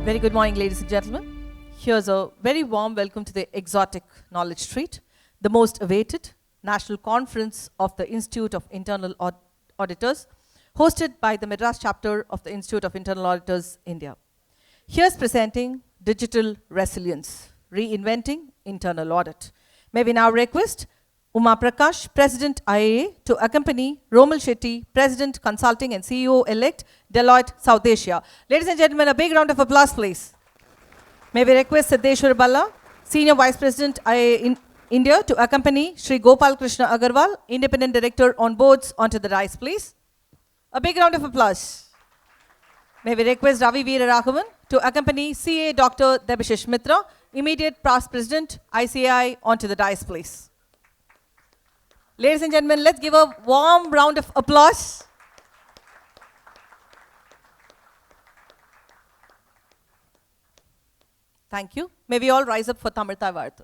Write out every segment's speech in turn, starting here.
Very good morning, ladies and gentlemen. Here's a very warm welcome to the exotic Knowledge Treat, the most awaited national conference of the Institute of Internal Auditors, hosted by the Madras chapter of the Institute of Internal Auditors, India. Here's presenting Digital Resilience, Reinventing Internal Audit. May we now request Uma Prakash, President IAA, to accompany Romal Shetty, President Consulting and CEO-elect, Deloitte South Asia. Ladies and gentlemen, a big round of applause, please. May we request Siddeshwar Balla, Senior Vice President IAA in India, to accompany Sri Gopal Krishna Agarwal, Independent Director on Boards, onto the dais, please. A big round of applause. May we request Ravi Veera Raghavan to accompany CA Dr. Debashish Mitra, Immediate Past President, ICAI, onto the dais, please. Ladies and gentlemen, let's give a warm round of applause. Thank you. May we all rise up for Tamil Vartha.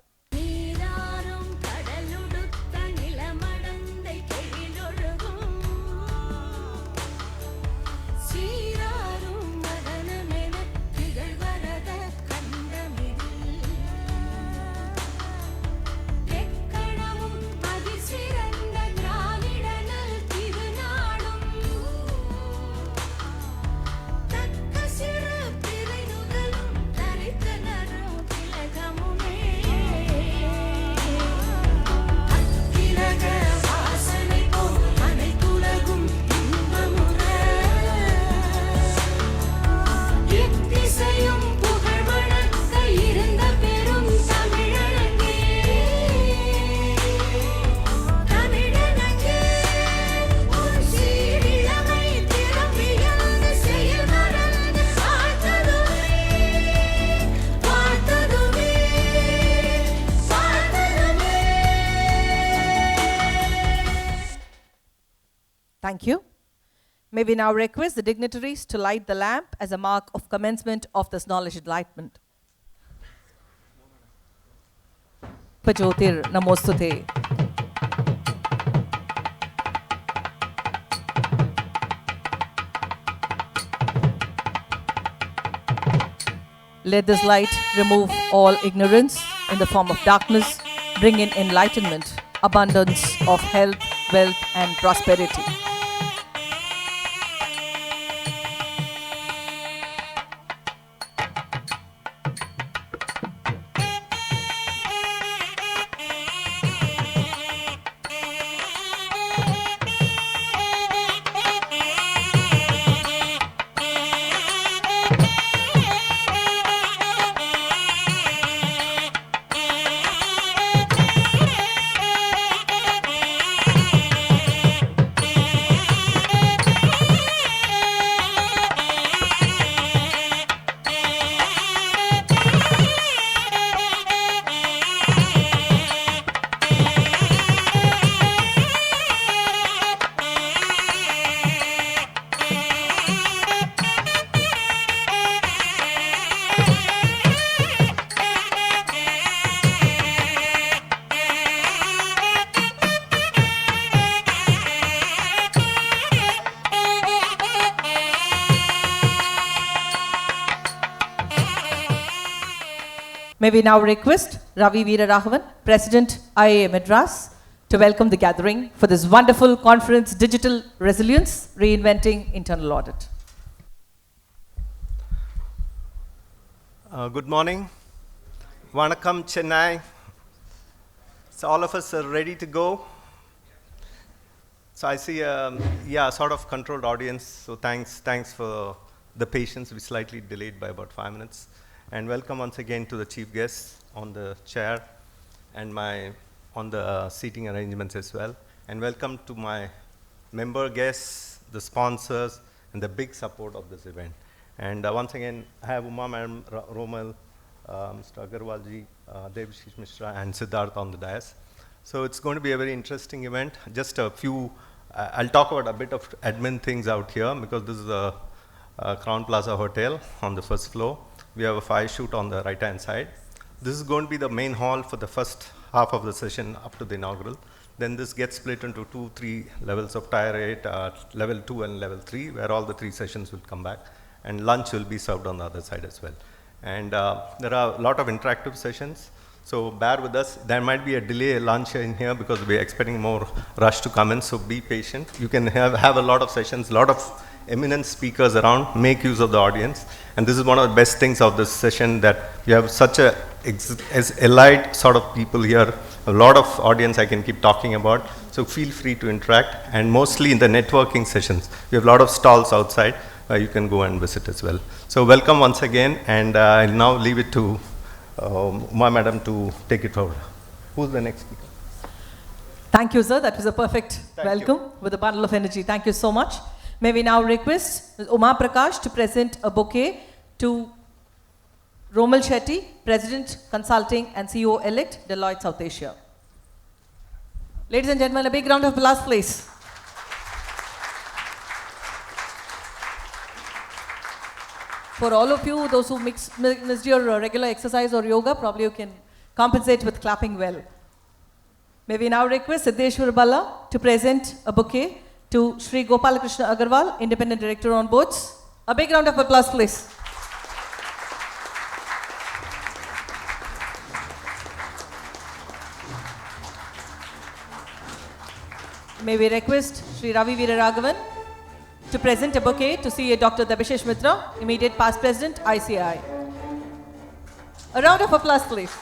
Thank you. May we now request the dignitaries to light the lamp as a mark of commencement of this knowledge enlightenment. Pajotir Namostute. Let this light remove all ignorance in the form of darkness, bring in enlightenment, abundance of health, wealth, and prosperity. May we now request Ravi Veera Raghavan, President IAA Madras, to welcome the gathering for this wonderful conference, Digital Resilience, Reinventing Internal Audit. Good morning. Vanakkam, Chennai. So all of us are ready to go. So I see sort of controlled audience. So thanks for the patience. We slightly delayed by about 5 minutes. And welcome once again to the chief guests on the chair and on the seating arrangements as well. And welcome to my member guests, the sponsors, and the big support of this event. And once again, I have Uma Madam, Romal, Mr. Agarwalji, Debashish Mishra, and Siddharth on the dais. So it's going to be a very interesting event. Just a few, I'll talk about a bit of admin things out here because this is a Crown Plaza Hotel on the first floor. We have a fire chute on the right-hand side. This is going to be the main hall for the first half of the session up to the inaugural. Then this gets split into 2-3 levels of Tier 8, level 2 and level 3, where all the 3 sessions will come back. And lunch will be served on the other side as well. And there are a lot of interactive sessions. So bear with us. There might be a delay lunch in here because we're expecting more rush to come in, so be patient. You can have a lot of sessions, a lot of eminent speakers around, make use of the audience. And this is one of the best things of this session, that you have such a as elite sort of people here, a lot of audience I can keep talking about. So feel free to interact, and mostly in the networking sessions. We have a lot of stalls outside. You can go and visit as well. So welcome once again, and I'll now leave it to Uma Madam to take it forward. Who's the next speaker? Thank you, sir. That was a perfect welcome with a bundle of energy. Thank you so much. May we now request Ms. Uma Prakash to present a bouquet to Romal Shetty, President, Consulting and CEO-elect, Deloitte South Asia. Ladies and gentlemen, a big round of applause, please. For all of you, those who missed your regular exercise or yoga, probably you can compensate with clapping well. May we now request Siddheshwar Balla to present a bouquet to Sri Gopalakrishna Agarwal, Independent Director on Boards. A big round of applause, please. May we request Sri Ravi Veeraraghavan to present a bouquet to CA Dr. Debashish Mitra, Immediate Past President, ICI. A round of applause, please.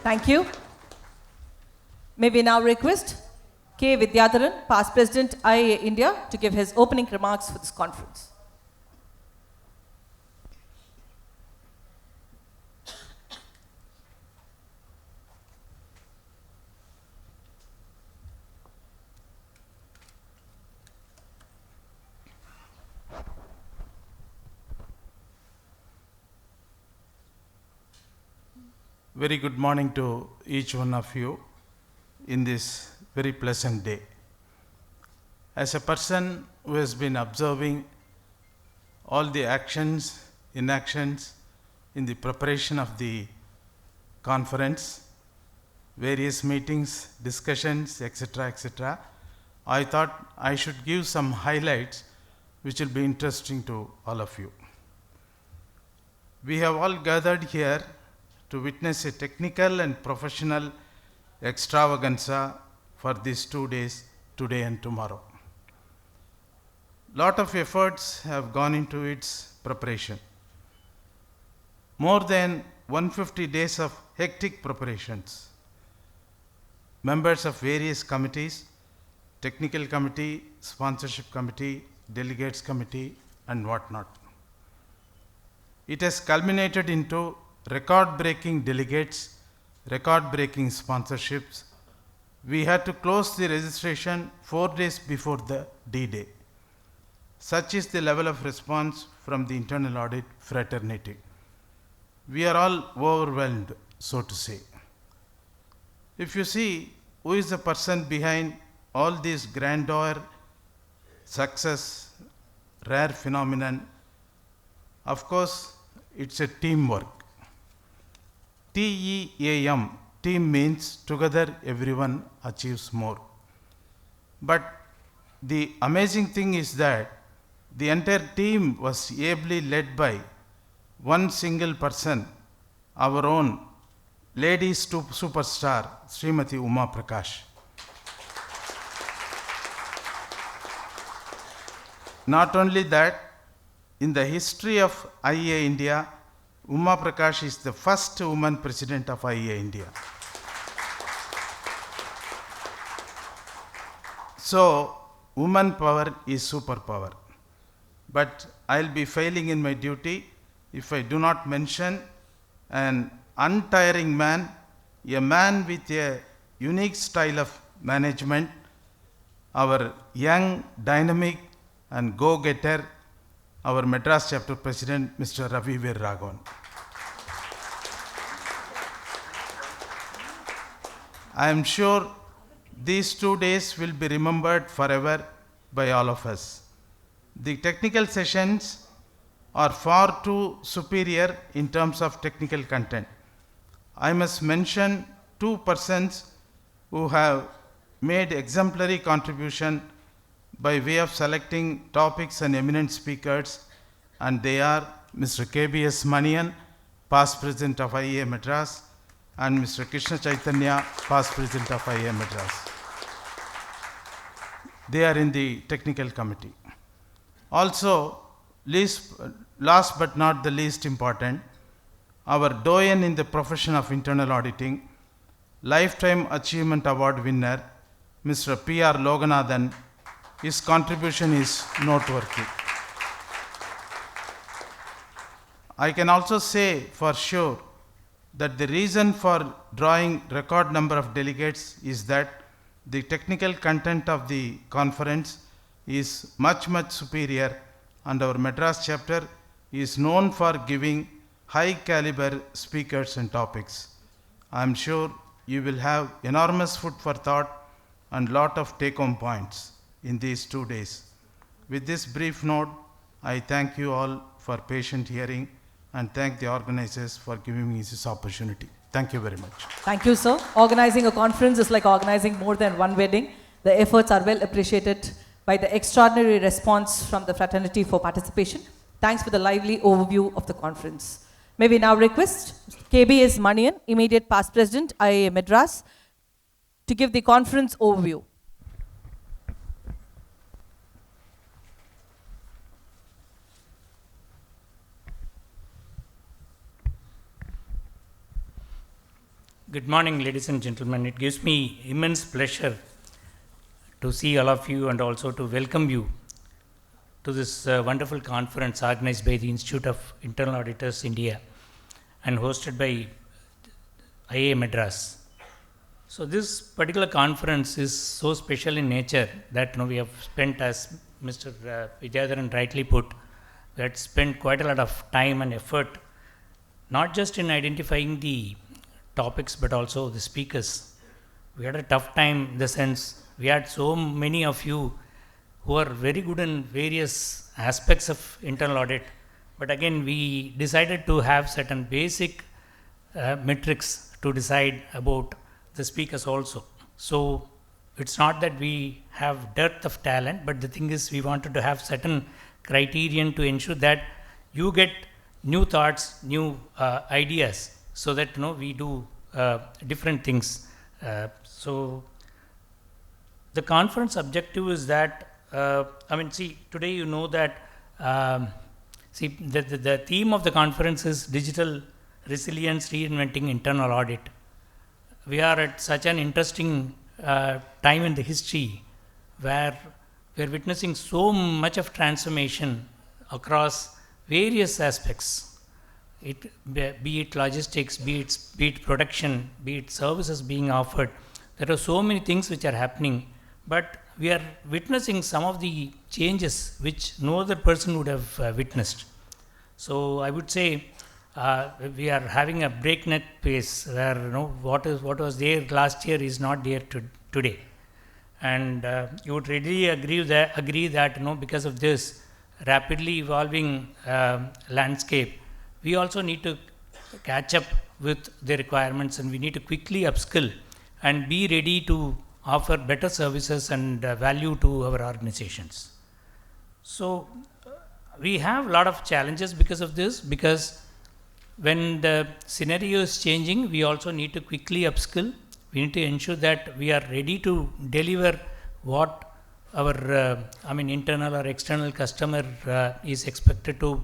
Thank you. May we now request K. Vidyadharan, Past President, IIA India, to give his opening remarks for this conference. Very good morning to each one of you in this very pleasant day. As a person who has been observing all the actions, inactions in the preparation of the conference, various meetings, discussions, etc., etc., I thought I should give some highlights which will be interesting to all of you. We have all gathered here to witness a technical and professional extravaganza for these 2 days, today and tomorrow. Lot of efforts have gone into its preparation. More than 150 days of hectic preparations. Members of various committees, technical committee, sponsorship committee, delegates committee, and whatnot. It has culminated into record-breaking delegates, record-breaking sponsorships. We had to close the registration 4 days before the D-Day. Such is the level of response from the internal audit fraternity. We are all overwhelmed, so to say. If you see who is the person behind all this grandeur, success, rare phenomenon, of course, it's a teamwork. TEAM, team means together everyone achieves more. But the amazing thing is that the entire team was ably led by one single person, our own lady superstar, Srimati Uma Prakash. Not only that, in the history of IIA India, Uma Prakash is the first woman president of IIA India. So, woman power is superpower. But I'll be failing in my duty if I do not mention an untiring man, a man with a unique style of management, our young, dynamic, and go-getter, our Madras chapter president, Mr. Ravi Veeraraghavan. I am sure these 2 days will be remembered forever by all of us. The technical sessions are far too superior in terms of technical content. I must mention 2 persons who have made exemplary contribution. by way of selecting topics and eminent speakers, and they are Mr. KBS Manian, past president of IIA Madras, and Mr. Krishna Chaitanya, past president of IIA Madras. They are in the technical committee. Also, last but not the least important, our doyen in the profession of internal auditing, Lifetime Achievement Award winner, Mr. P.R. Loganathan, his contribution is noteworthy. I can also say for sure that the reason for drawing record number of delegates is that the technical content of the conference is much superior, and our Madras chapter is known for giving high caliber speakers and topics. I am sure you will have enormous food for thought and lot of take-home points in these 2 days. With this brief note, I thank you all for patient hearing and thank the organizers for giving me this opportunity. Thank you very much. Thank you, sir. Organizing a conference is like organizing more than one wedding. The efforts are well appreciated by the extraordinary response from the fraternity for participation. Thanks for the lively overview of the conference. May we now request KBS Manian, immediate past president, IIA Madras, to give the conference overview. Good morning, ladies and gentlemen. It gives me immense pleasure to see all of you and also to welcome you to this wonderful conference organized by the Institute of Internal Auditors India and hosted by IIA Madras. So this particular conference is so special in nature that we have spent, as Mr. Vidyadharan rightly put, we had spent quite a lot of time and effort, not just in identifying the topics but also the speakers. We had a tough time in the sense we had so many of you who are very good in various aspects of internal audit, but again we decided to have certain basic metrics to decide about the speakers also. So it's not that we have dearth of talent, but the thing is we wanted to have certain criterion to ensure that you get new thoughts, new ideas, so that we do different things. So the conference objective is that today that the theme of the conference is digital resilience, reinventing internal audit. We are at such an interesting time in the history where we are witnessing so much of transformation across various aspects. Be it logistics, be it production, be it services being offered. There are so many things which are happening, but we are witnessing some of the changes which no other person would have witnessed. So I would say we are having a breakneck pace where what was there last year is not there today, and you would readily agree that because of this rapidly evolving landscape, we also need to catch up with the requirements, and we need to quickly upskill and be ready to offer better services and value to our organizations. So we have a lot of challenges because of this, because when the scenario is changing, we also need to quickly upskill. We need to ensure that we are ready to deliver what our internal or external customer is expected to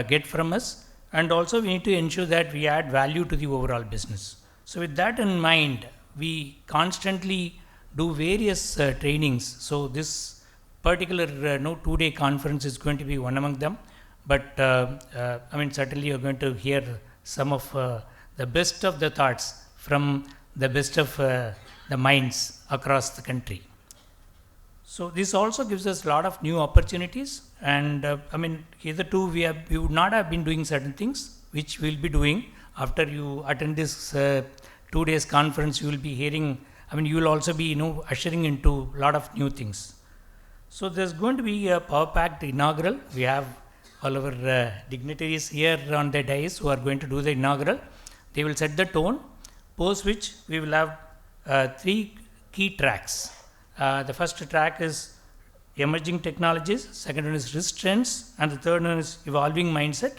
get from us. And also we need to ensure that we add value to the overall business. So with that in mind, we constantly do various trainings. So this particular 2-day conference is going to be one among them. But certainly you're going to hear some of the best of the thoughts from the best of the minds across the country. So this also gives us a lot of new opportunities, and hitherto we would not have been doing certain things which we'll be doing. After you attend this 2 days conference, you will be hearing, you will also be ushering into a lot of new things. So there's going to be a power-packed inaugural. We have all our dignitaries here on the dais who are going to do the inaugural. They will set the tone, post which we will have 3 key tracks. The first track is emerging technologies, second one is risk trends, and the third one is evolving mindset.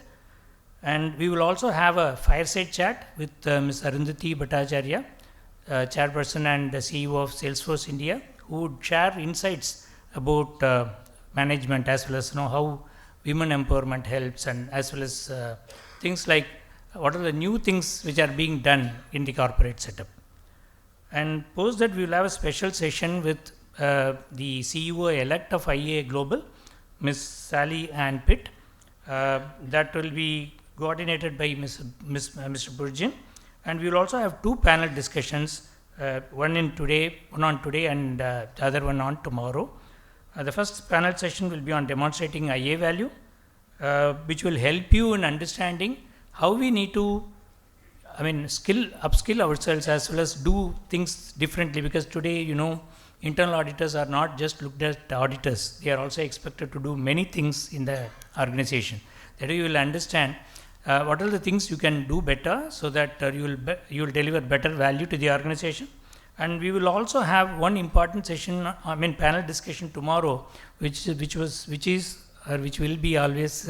And we will also have a fireside chat with Ms. Arundhati Bhattacharya, chairperson and CEO of Salesforce India, who would share insights about management, as well as how women empowerment helps, and as well as things like what are the new things which are being done in the corporate setup. And post that, we will have a special session with the CEO-elect of IAA Global, Ms. Sally Ann Pitt. That will be coordinated by Mr. Burjin. And we will also have two panel discussions, one on today and the other one on tomorrow. The first panel session will be on demonstrating IA value, which will help you in understanding how we need to upskill ourselves as well as do things differently, because today, internal auditors are not just looked at auditors. They are also expected to do many things in the organization. That you will understand what are the things you can do better, so that you will deliver better value to the organization. And we will also have one important session, panel discussion tomorrow, which will be always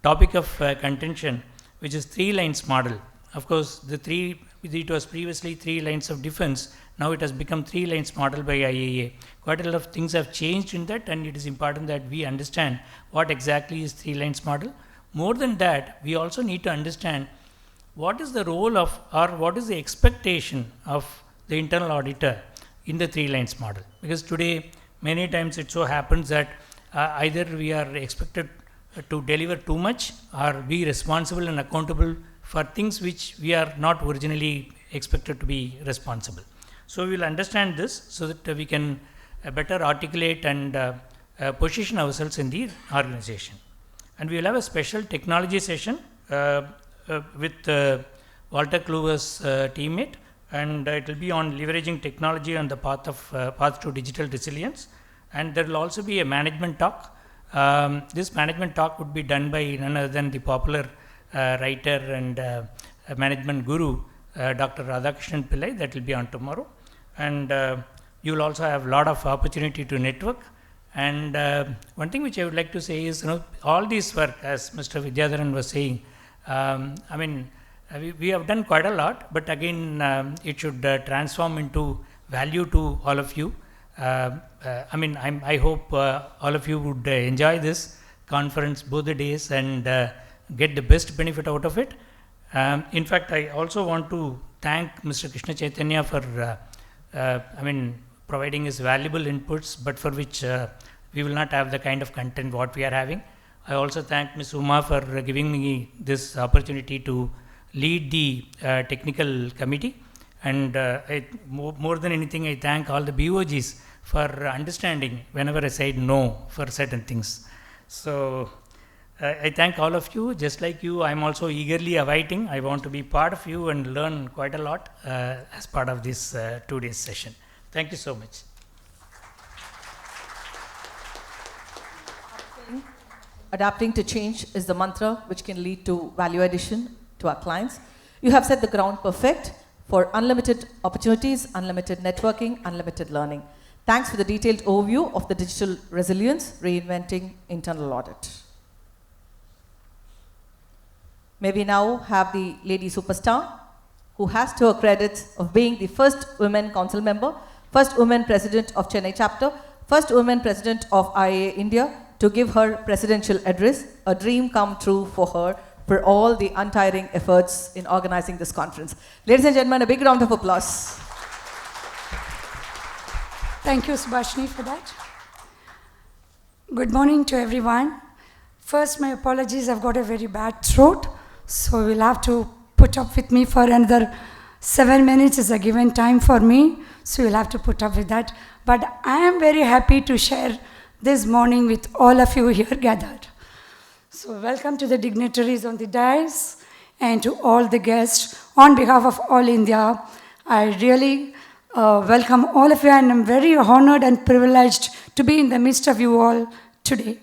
topic of contention, which is 3 lines model. Of course, it was previously 3 lines of defense. Now it has become 3 lines model by IAA. Quite a lot of things have changed in that, and it is important that we understand what exactly is 3 lines model. More than that, we also need to understand what is the role of, or what is the expectation of the internal auditor in the 3 lines model. Because today, many times it so happens that either we are expected to deliver too much, or be responsible and accountable for things which we are not originally expected to be responsible. So we will understand this so that we can better articulate and position ourselves in the organization. And we will have a special technology session with Walter Kluwer's teammate, and it will be on leveraging technology on the path to digital resilience. And there will also be a management talk. This management talk would be done by none other than the popular writer and management guru, Dr. Radhakrishnan Pillai. That will be on tomorrow. And you will also have a lot of opportunity to network. And one thing which I would like to say is, all this work, as Mr. Vidyadharan was saying, we have done quite a lot, but again, it should transform into value to all of you. I hope all of you would enjoy this conference both the days and get the best benefit out of it. In fact, I also want to thank Mr. Krishna Chaitanya for providing his valuable inputs, but for which we will not have the kind of content what we are having. I also thank Ms. Uma for giving me this opportunity to lead the technical committee. And more than anything, I thank all the BOGs for understanding whenever I said no for certain things. So I thank all of you. Just like you, I'm also eagerly awaiting. I want to be part of you and learn quite a lot as part of this 2 days session. Thank you so much. Adapting to change is the mantra which can lead to value addition to our clients. You have set the ground perfect for unlimited opportunities, unlimited networking, unlimited learning. Thanks for the detailed overview of the digital resilience, reinventing internal audit. May we now have the lady superstar, who has to her credits of being the first women council member, first women president of Chennai chapter, first women president of IAA India, to give her presidential address, a dream come true for her, for all the untiring efforts in organizing this conference. Ladies and gentlemen, a big round of applause. Thank you, Subhashini, for that. Good morning to everyone. First, my apologies, I've got a very bad throat, so you'll have to put up with me for another 7 minutes is a given time for me, so you'll have to put up with that. But I am very happy to share this morning with all of you here gathered. So welcome to the dignitaries on the dais and to all the guests. On behalf of All India, I really welcome all of you, and I'm very honored and privileged to be in the midst of you all today.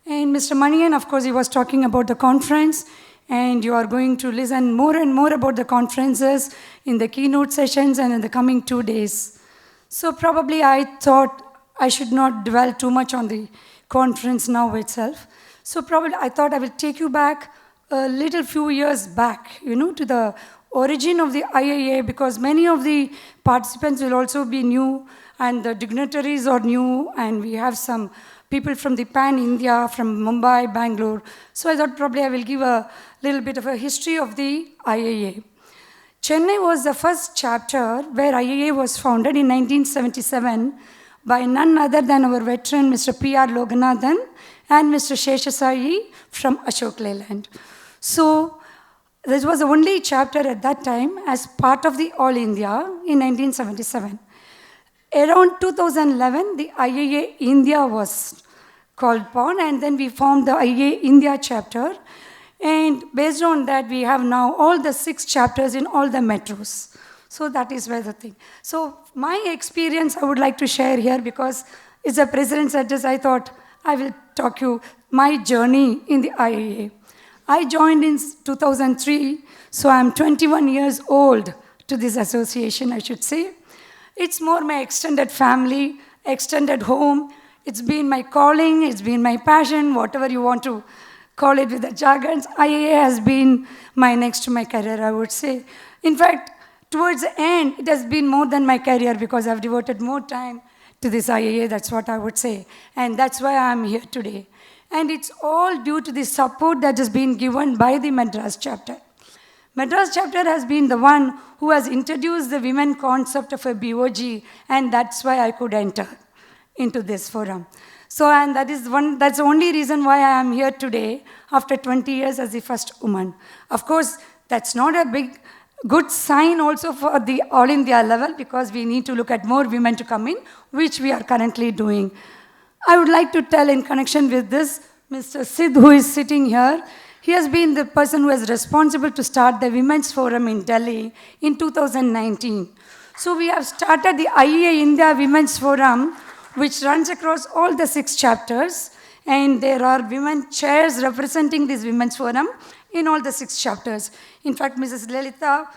And Mr. Manian, of course, he was talking about the conference, and you are going to listen more and more about the conferences in the keynote sessions and in the coming 2 days. So probably I thought I should not dwell too much on the conference now itself. So probably I thought I will take you back a little few years back, to the origin of the IAA, because many of the participants will also be new and the dignitaries are new, and we have some people from the pan-India, from Mumbai, Bangalore. So I thought probably I will give a little bit of a history of the IAA. Chennai was the first chapter where IAA was founded in 1977 by none other than our veteran Mr. P.R. Loganathan and Mr. Sheshasai from Ashok Leyland. So this was the only chapter at that time as part of the All India in 1977. Around 2011, the IAA India was called upon, and then we formed the IAA India chapter. And based on that, we have now all the 6 chapters in all the metros. So that is where the thing. So my experience I would like to share here, because it's a president's address. I thought I will talk you my journey in the IAA. I joined in 2003, so I'm 21 years old to this association, I should say. It's more my extended family, extended home. It's been my calling, it's been my passion, whatever you want to call it with the jargons. IAA has been my next to my career, I would say. In fact, towards the end, it has been more than my career, because I've devoted more time to this IAA, that's what I would say. And that's why I'm here today. And it's all due to the support that has been given by the Madras chapter. Madras chapter has been the one who has introduced the women concept of a BOG, and that's why I could enter into this forum. So, and that's the only reason why I am here today after 20 years as the first woman. Of course, that's not a good sign also for the All India level, because we need to look at more women to come in, which we are currently doing. I would like to tell in connection with this, Mr. Sid, who is sitting here, he has been the person who is responsible to start the Women's Forum in Delhi in 2019. So we have started the IAA India Women's Forum, which runs across all the 6 chapters, and there are women chairs representing this Women's Forum in all the 6 chapters. In fact, Mrs. Lalitha,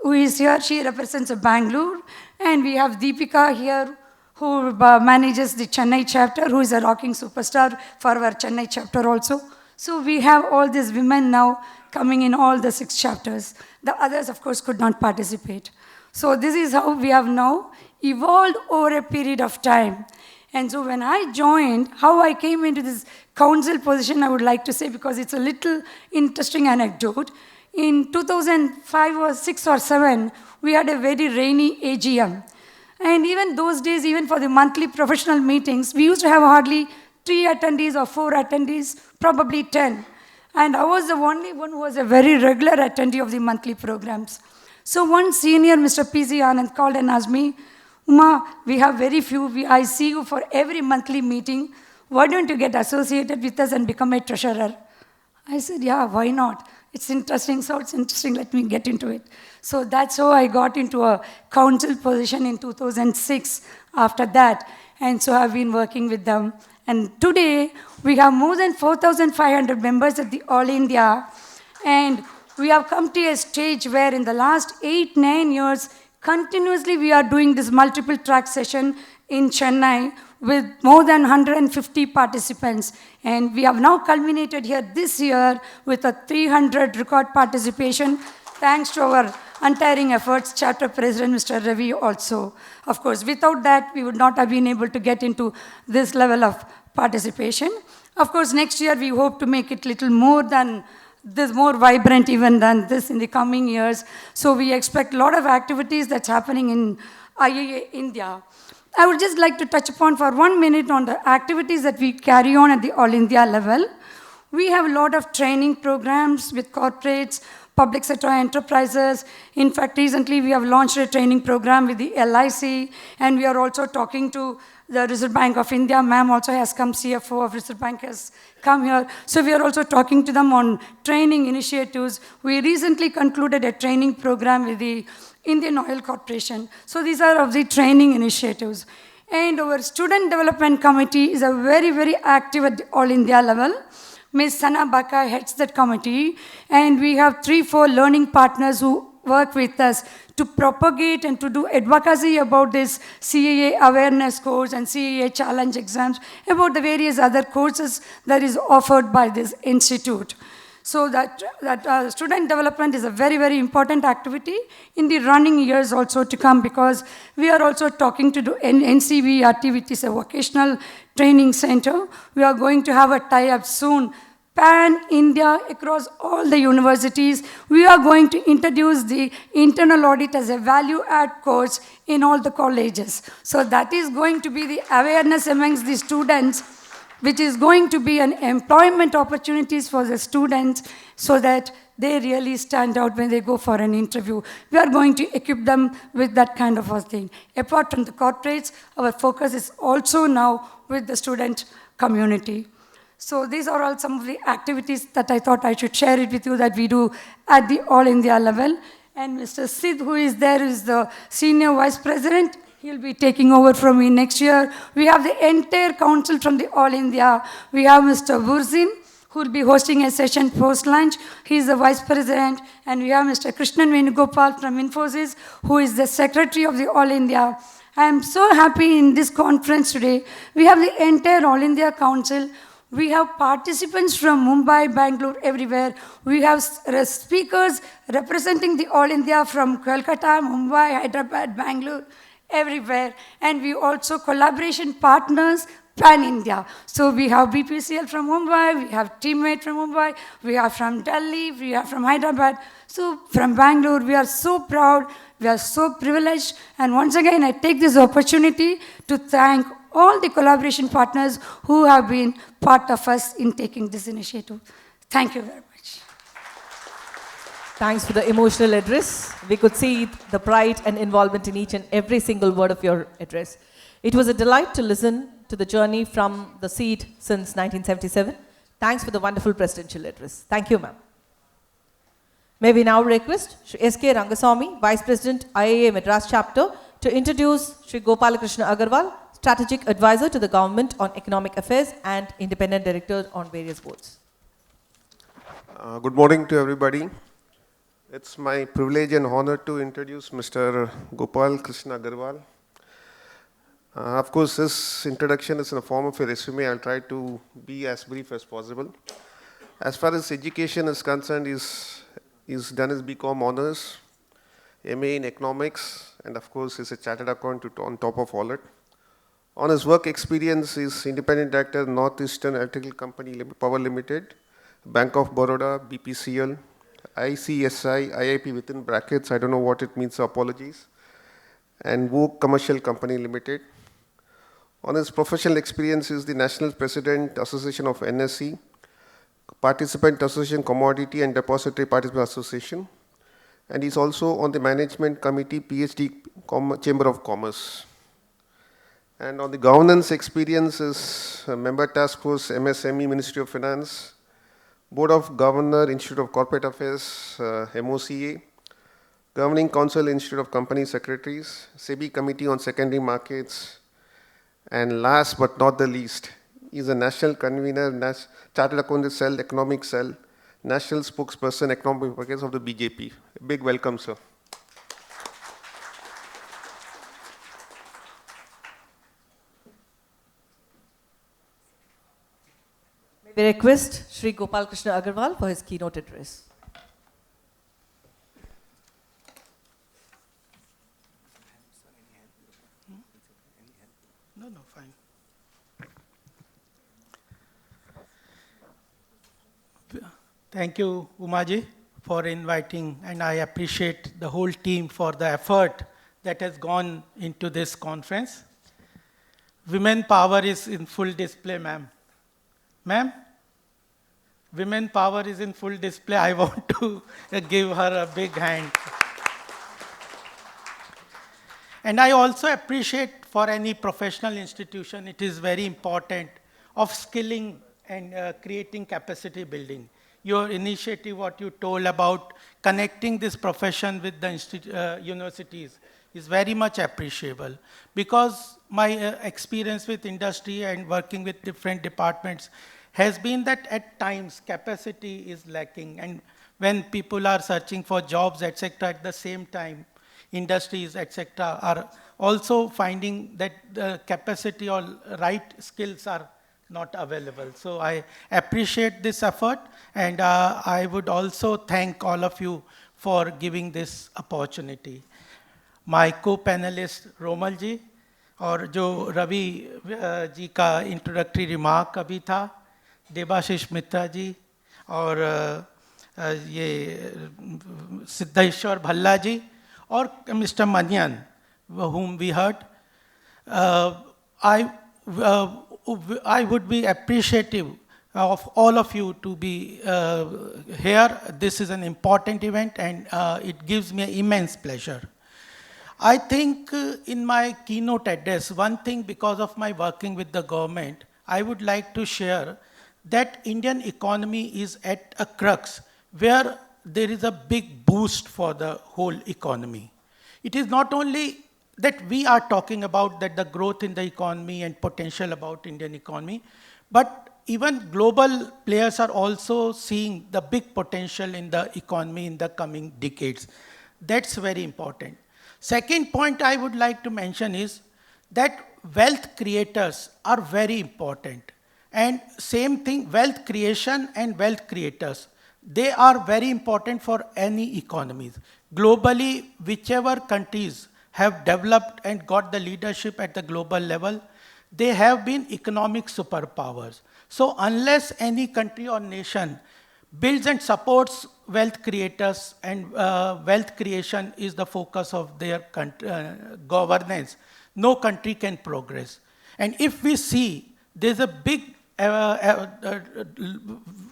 who is here, she represents Bangalore, and we have Deepika here, who manages the Chennai chapter, who is a rocking superstar for our Chennai chapter also. So we have all these women now coming in all the 6 chapters. The others, of course, could not participate. So this is how we have now evolved over a period of time. And so when I joined, how I came into this council position, I would like to say, because it's a little interesting anecdote. In 2005 or 6 or 7, we had a very rainy AGM. And even those days, even for the monthly professional meetings, we used to have hardly 3 attendees or 4 attendees, probably 10. And I was the only one who was a very regular attendee of the monthly programs. So one senior, Mr. P.Z. Anand, called and asked me, Uma, we have very few. I see you for every monthly meeting. Why don't you get associated with us and become a treasurer? I said, yeah, why not? It's interesting, so it's interesting, let me get into it. So that's how I got into a council position in 2006 after that. And so I've been working with them. And today, we have more than 4,500 members at the All India. And we have come to a stage where in the last 8-9 years, continuously we are doing this multiple track session in Chennai with more than 150 participants. And we have now culminated here this year with a 300 record participation, thanks to our untiring efforts, Chapter President Mr. Ravi also. Of course, without that, we would not have been able to get into this level of participation. Of course, next year we hope to make it little more than this, more vibrant even than this in the coming years. So we expect a lot of activities that's happening in IAA India. I would just like to touch upon for 1 minute on the activities that we carry on at the All India level. We have a lot of training programs with corporates, public sector enterprises. In fact, recently we have launched a training program with the LIC, and we are also talking to the Reserve Bank of India. Ma'am also has come, CFO of Reserve Bank has come here. So we are also talking to them on training initiatives. We recently concluded a training program with the Indian Oil Corporation. So these are of the training initiatives. And our Student Development Committee is a very, very active at the All India level. Ms. Sana Baka heads that committee. And we have 3-4 learning partners who work with us to propagate and to do advocacy about this CAA awareness course and CAA challenge exams, about the various other courses that is offered by this institute. So that student development is a very, very important activity in the running years also to come, because we are also talking to do NCVRT, which is a vocational training center. We are going to have a tie-up soon, pan-India, across all the universities. We are going to introduce the internal audit as a value-add course in all the colleges. So that is going to be the awareness amongst the students, which is going to be an employment opportunities for the students, so that they really stand out when they go for an interview. We are going to equip them with that kind of a thing. Apart from the corporates, our focus is also now with the student community. So these are all some of the activities that I thought I should share it with you that we do at the All India level. And Mr. Sid, who is there, is the Senior Vice President. He'll be taking over from me next year. We have the entire council from the All India. We have Mr. Burzin, who will be hosting a session post-lunch. He's the Vice President. And we have Mr. Krishnan Venugopal from Infosys, who is the Secretary of the All India. I am so happy in this conference today. We have the entire All India Council. We have participants from Mumbai, Bangalore, everywhere. We have speakers representing the All India from Kolkata, Mumbai, Hyderabad, Bangalore, everywhere. And we also collaboration partners pan-India. So we have BPCL from Mumbai, we have Teammate from Mumbai, we are from Delhi, we are from Hyderabad. So from Bangalore, we are so proud, we are so privileged. And once again, I take this opportunity to thank all the collaboration partners who have been part of us in taking this initiative. Thank you very much. Thanks for the emotional address. We could see the pride and involvement in each and every single word of your address. It was a delight to listen to the journey from the seed since 1977. Thanks for the wonderful presidential address. Thank you, ma'am. May we now request Shri S.K. Rangaswamy, Vice President, IAA Madras Chapter, to introduce Shri Gopalakrishna Agarwal, Strategic Advisor to the Government on Economic Affairs and Independent Director on various boards. Good morning to everybody. It's my privilege and honor to introduce Mr. Gopal Krishna Agarwal. Of course, this introduction is in the form of a resume. I'll try to be as brief as possible. As far as education is concerned, he's done his BCom honors, MA in economics, and of course, he's a chartered accountant on top of all it. On his work experience, he's independent director, Northeastern Electrical Company Power Limited, Bank of Baroda, BPCL, ICSI, IIP within brackets, I don't know what it means, so apologies, and Woke Commercial Company Limited. On his professional experience, he is the National President, Association of NSE, Participant Association, Commodity and Depository Participant Association, and he's also on the Management Committee, PhD, Chamber of Commerce. And on the governance experience is Member Task Force, MSME, Ministry of Finance, Board of Governor, Institute of Corporate Affairs, MOCA, Governing Council, Institute of Company Secretaries, SEBI Committee on Secondary Markets, and last but not the least, he is a national convener, Chartered Accountant Cell, Economic Cell, National Spokesperson, Economic Markets of the BJP. A big welcome, sir. We request Shri Gopal Krishna Agarwal for his keynote address. No, fine. Thank you, Umaji, for inviting, and I appreciate the whole team for the effort that has gone into this conference. Women power is in full display, ma'am. Ma'am? Women power is in full display. I want to give her a big hand. And I also appreciate for any professional institution, it is very important of skilling and creating capacity building. Your initiative, what you told about connecting this profession with the universities is very much appreciable, because my experience with industry and working with different departments has been that at times capacity is lacking, and when people are searching for jobs, etc., at the same time, industries, etc., are also finding that the capacity or right skills are not available. So I appreciate this effort, and I would also thank all of you for giving this opportunity. My co-panelist Romal ji, और जो रवि जी का introductory remark अभी था, देवाशीष मित्रा जी और ये सिद्धेश्वर भल्ला जी और mister मनियन, whom we heard. I would be appreciative of all of you to be here. This is an important event, and it gives me immense pleasure. I think in my keynote address, one thing, because of my working with the government, I would like to share that Indian economy is at a crux where there is a big boost for the whole economy. It is not only that we are talking about that the growth in the economy and potential about Indian economy, but even global players are also seeing the big potential in the economy in the coming decades. That's very important. Second point I would like to mention is that wealth creators are very important. And same thing, wealth creation and wealth creators, they are very important for any economies. Globally, whichever countries have developed and got the leadership at the global level, they have been economic superpowers. So unless any country or nation builds and supports wealth creators, and wealth creation is the focus of their governance, no country can progress. And if we see, there's a big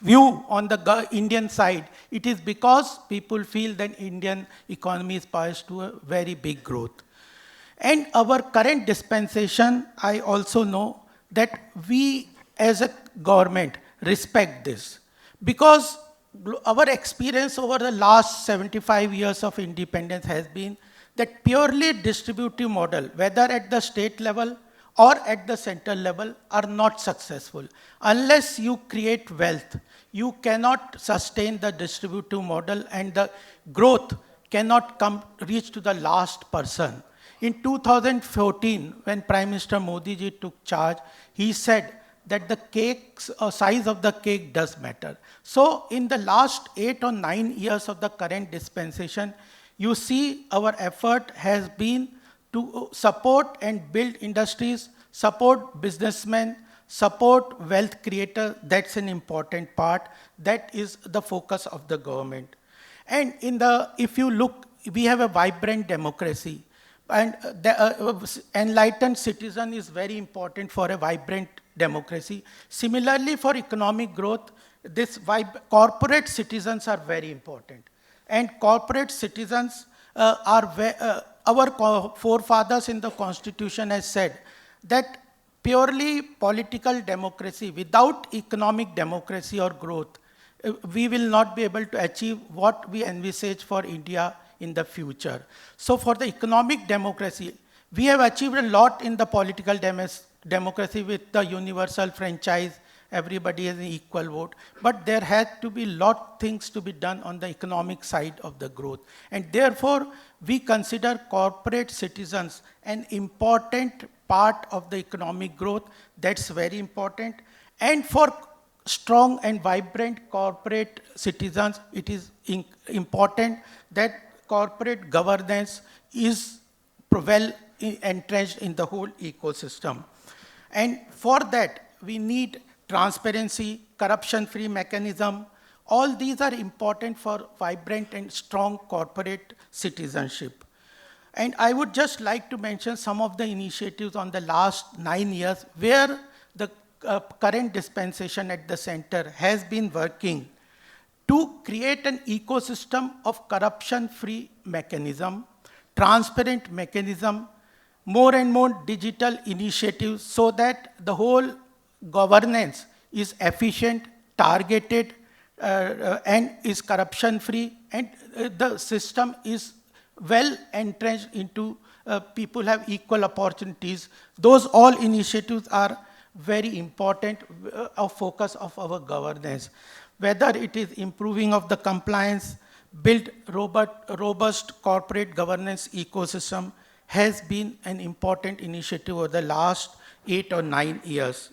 view on the Indian side, it is because people feel that Indian economy is poised to a very big growth. And our current dispensation, I also know that we as a government respect this, because our experience over the last 75 years of independence has been that purely distributive model, whether at the state level or at the central level, are not successful. Unless you create wealth, you cannot sustain the distributive model, and the growth cannot reach to the last person. In 2014, when Prime Minister Modi ji took charge, he said that the size of the cake does matter. So in the last 8 or 9 years of the current dispensation, you see our effort has been to support and build industries, support businessmen, support wealth creators. That's an important part. That is the focus of the government. And if you look, we have a vibrant democracy. And the enlightened citizen is very important for a vibrant democracy. Similarly, for economic growth, corporate citizens are very important. And corporate citizens our forefathers in the Constitution has said that purely political democracy without economic democracy or growth, we will not be able to achieve what we envisage for India in the future. So for the economic democracy, we have achieved a lot in the political democracy with the universal franchise. Everybody has an equal vote. But there had to be a lot of things to be done on the economic side of the growth. And therefore, we consider corporate citizens an important part of the economic growth. That's very important. And for strong and vibrant corporate citizens, it is important that corporate governance is well entrenched in the whole ecosystem. And for that, we need transparency, corruption-free mechanism. All these are important for vibrant and strong corporate citizenship. And I would just like to mention some of the initiatives on the last 9 years where the current dispensation at the center has been working to create an ecosystem of corruption-free mechanism, transparent mechanism, more and more digital initiatives so that the whole governance is efficient, targeted, and is corruption-free, and the system is well entrenched into people have equal opportunities. Those all initiatives are very important focus of our governance. Whether it is improving of the compliance, build robust corporate governance ecosystem has been an important initiative over the last 8 or 9 years.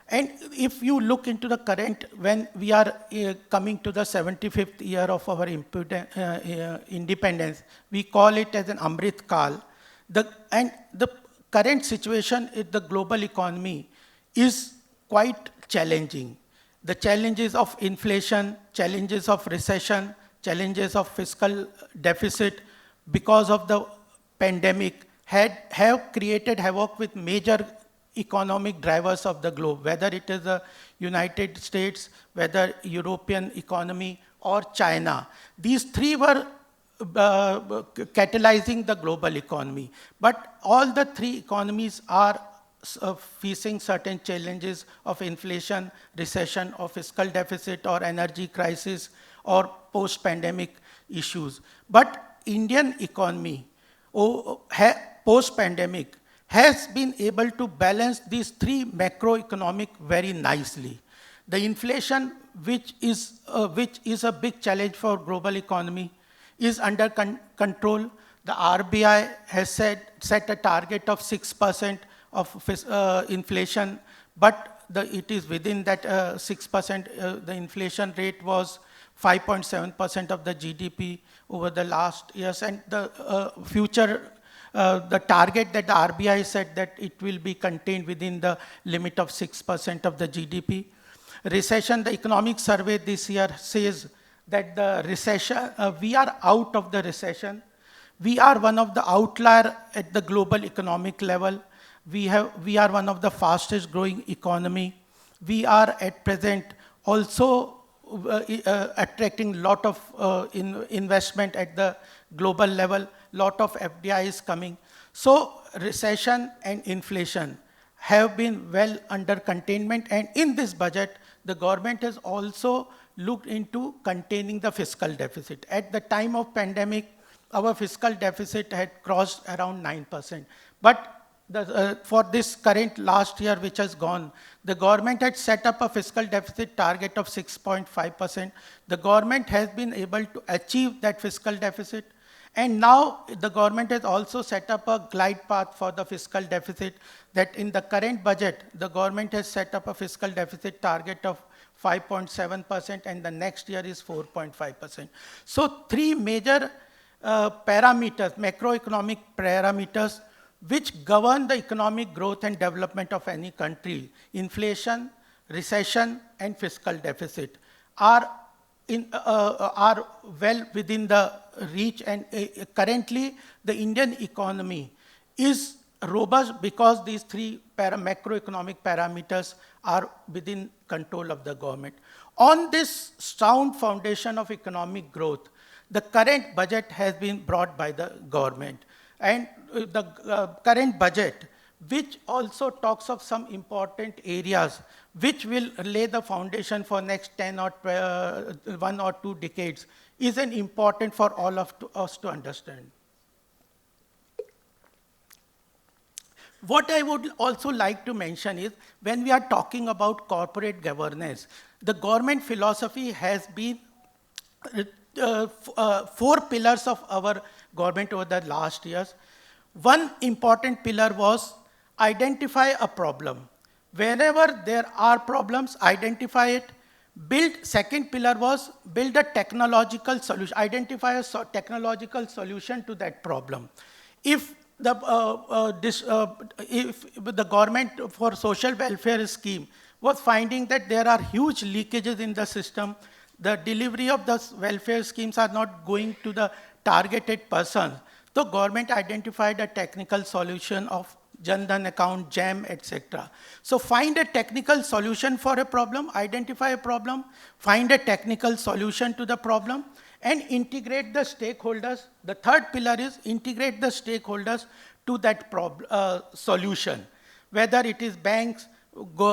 And if you look into the current, when we are coming to the 75th year of our independence, we call it as an Amrit Kal. And the current situation in the global economy is quite challenging. The challenges of inflation, challenges of recession, challenges of fiscal deficit because of the pandemic have created havoc with major economic drivers of the globe, whether it is the United States, whether European economy or China. These three were catalyzing the global economy. But all the three economies are facing certain challenges of inflation, recession, or fiscal deficit, or energy crisis, or post-pandemic issues. But Indian economy, post-pandemic, has been able to balance these three macroeconomic very nicely. The inflation, which is a big challenge for global economy, is under control. The RBI has set a target of 6% of inflation, but it is within that 6%. The inflation rate was 5.7% of the GDP over the last years, and the the target that the RBI said that it will be contained within the limit of 6% of the GDP. Recession, the economic survey this year says that the recession, we are out of the recession. We are one of the outlier at the global economic level. We are one of the fastest growing economy. We are at present also attracting a lot of investment at the global level. Lot of FDI is coming. So recession and inflation have been well under containment, and in this budget, the government has also looked into containing the fiscal deficit. At the time of pandemic, our fiscal deficit had crossed around 9%. But for this current last year which has gone, the government had set up a fiscal deficit target of 6.5%. The government has been able to achieve that fiscal deficit. And now the government has also set up a glide path for the fiscal deficit, that in the current budget, the government has set up a fiscal deficit target of 5.7%, and the next year is 4.5%. So three major parameters, macroeconomic parameters, which govern the economic growth and development of any country, inflation, recession, and fiscal deficit, are well within the reach, and currently the Indian economy is robust because these three macroeconomic parameters are within control of the government. On this sound foundation of economic growth, the current budget has been brought by the government. And the current budget, which also talks of some important areas which will lay the foundation for next 10 or 1 or 2 decades, is an important for all of us to understand. What I would also like to mention is, when we are talking about corporate governance, the government philosophy has been 4 pillars of our government over the last years. One important pillar was identify a problem. Whenever there are problems, identify it. Second pillar was build a technological solution, identify a technological solution to that problem. If the government for social welfare scheme was finding that there are huge leakages in the system, the delivery of the welfare schemes are not going to the targeted person, the government identified a technical solution of Jan Dhan account, JAM, etc. So find a technical solution for a problem, identify a problem, find a technical solution to the problem, and integrate the stakeholders. The third pillar is integrate the stakeholders to that solution, whether it is banks,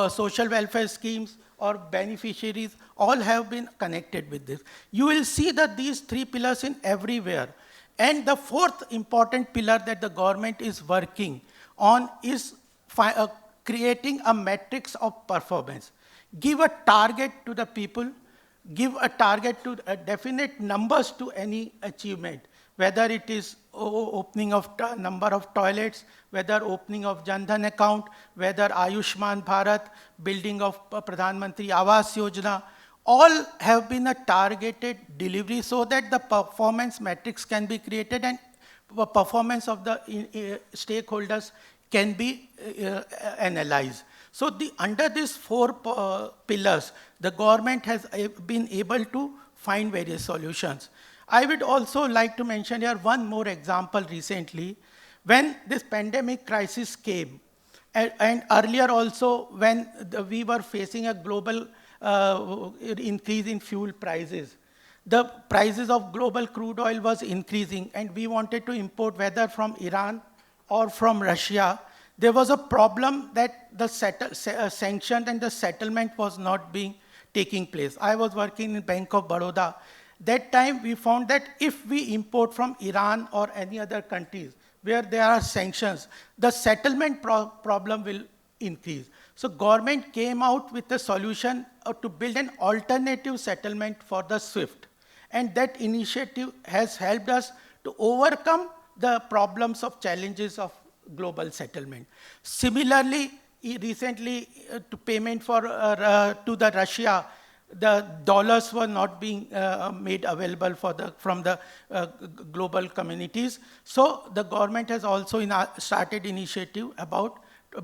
social welfare schemes, or beneficiaries, all have been connected with this. You will see that these 3 pillars in everywhere. And the fourth important pillar that the government is working on is creating a matrix of performance. Give a target to the people, give a target to definite numbers to any achievement, whether it is opening of number of toilets, whether opening of Jan Dhan account, whether Ayushman Bharat, building of Pradhan Mantri Awas Yojana, all have been a targeted delivery so that the performance metrics can be created and performance of the stakeholders can be analyzed. So under these four pillars, the government has been able to find various solutions. I would also like to mention here one more example recently. When this pandemic crisis came, and earlier also when we were facing a global increase in fuel prices, the prices of global crude oil was increasing, and we wanted to import whether from Iran or from Russia. There was a problem that the sanction and the settlement was not taking place. I was working in Bank of Baroda. That time we found that if we import from Iran or any other countries where there are sanctions, the settlement problem will increase. So government came out with a solution to build an alternative settlement for the SWIFT. And that initiative has helped us to overcome the problems of challenges of global settlement. Similarly, recently to payment for to the Russia, the dollars were not being made available from the global communities. So the government has also started initiative about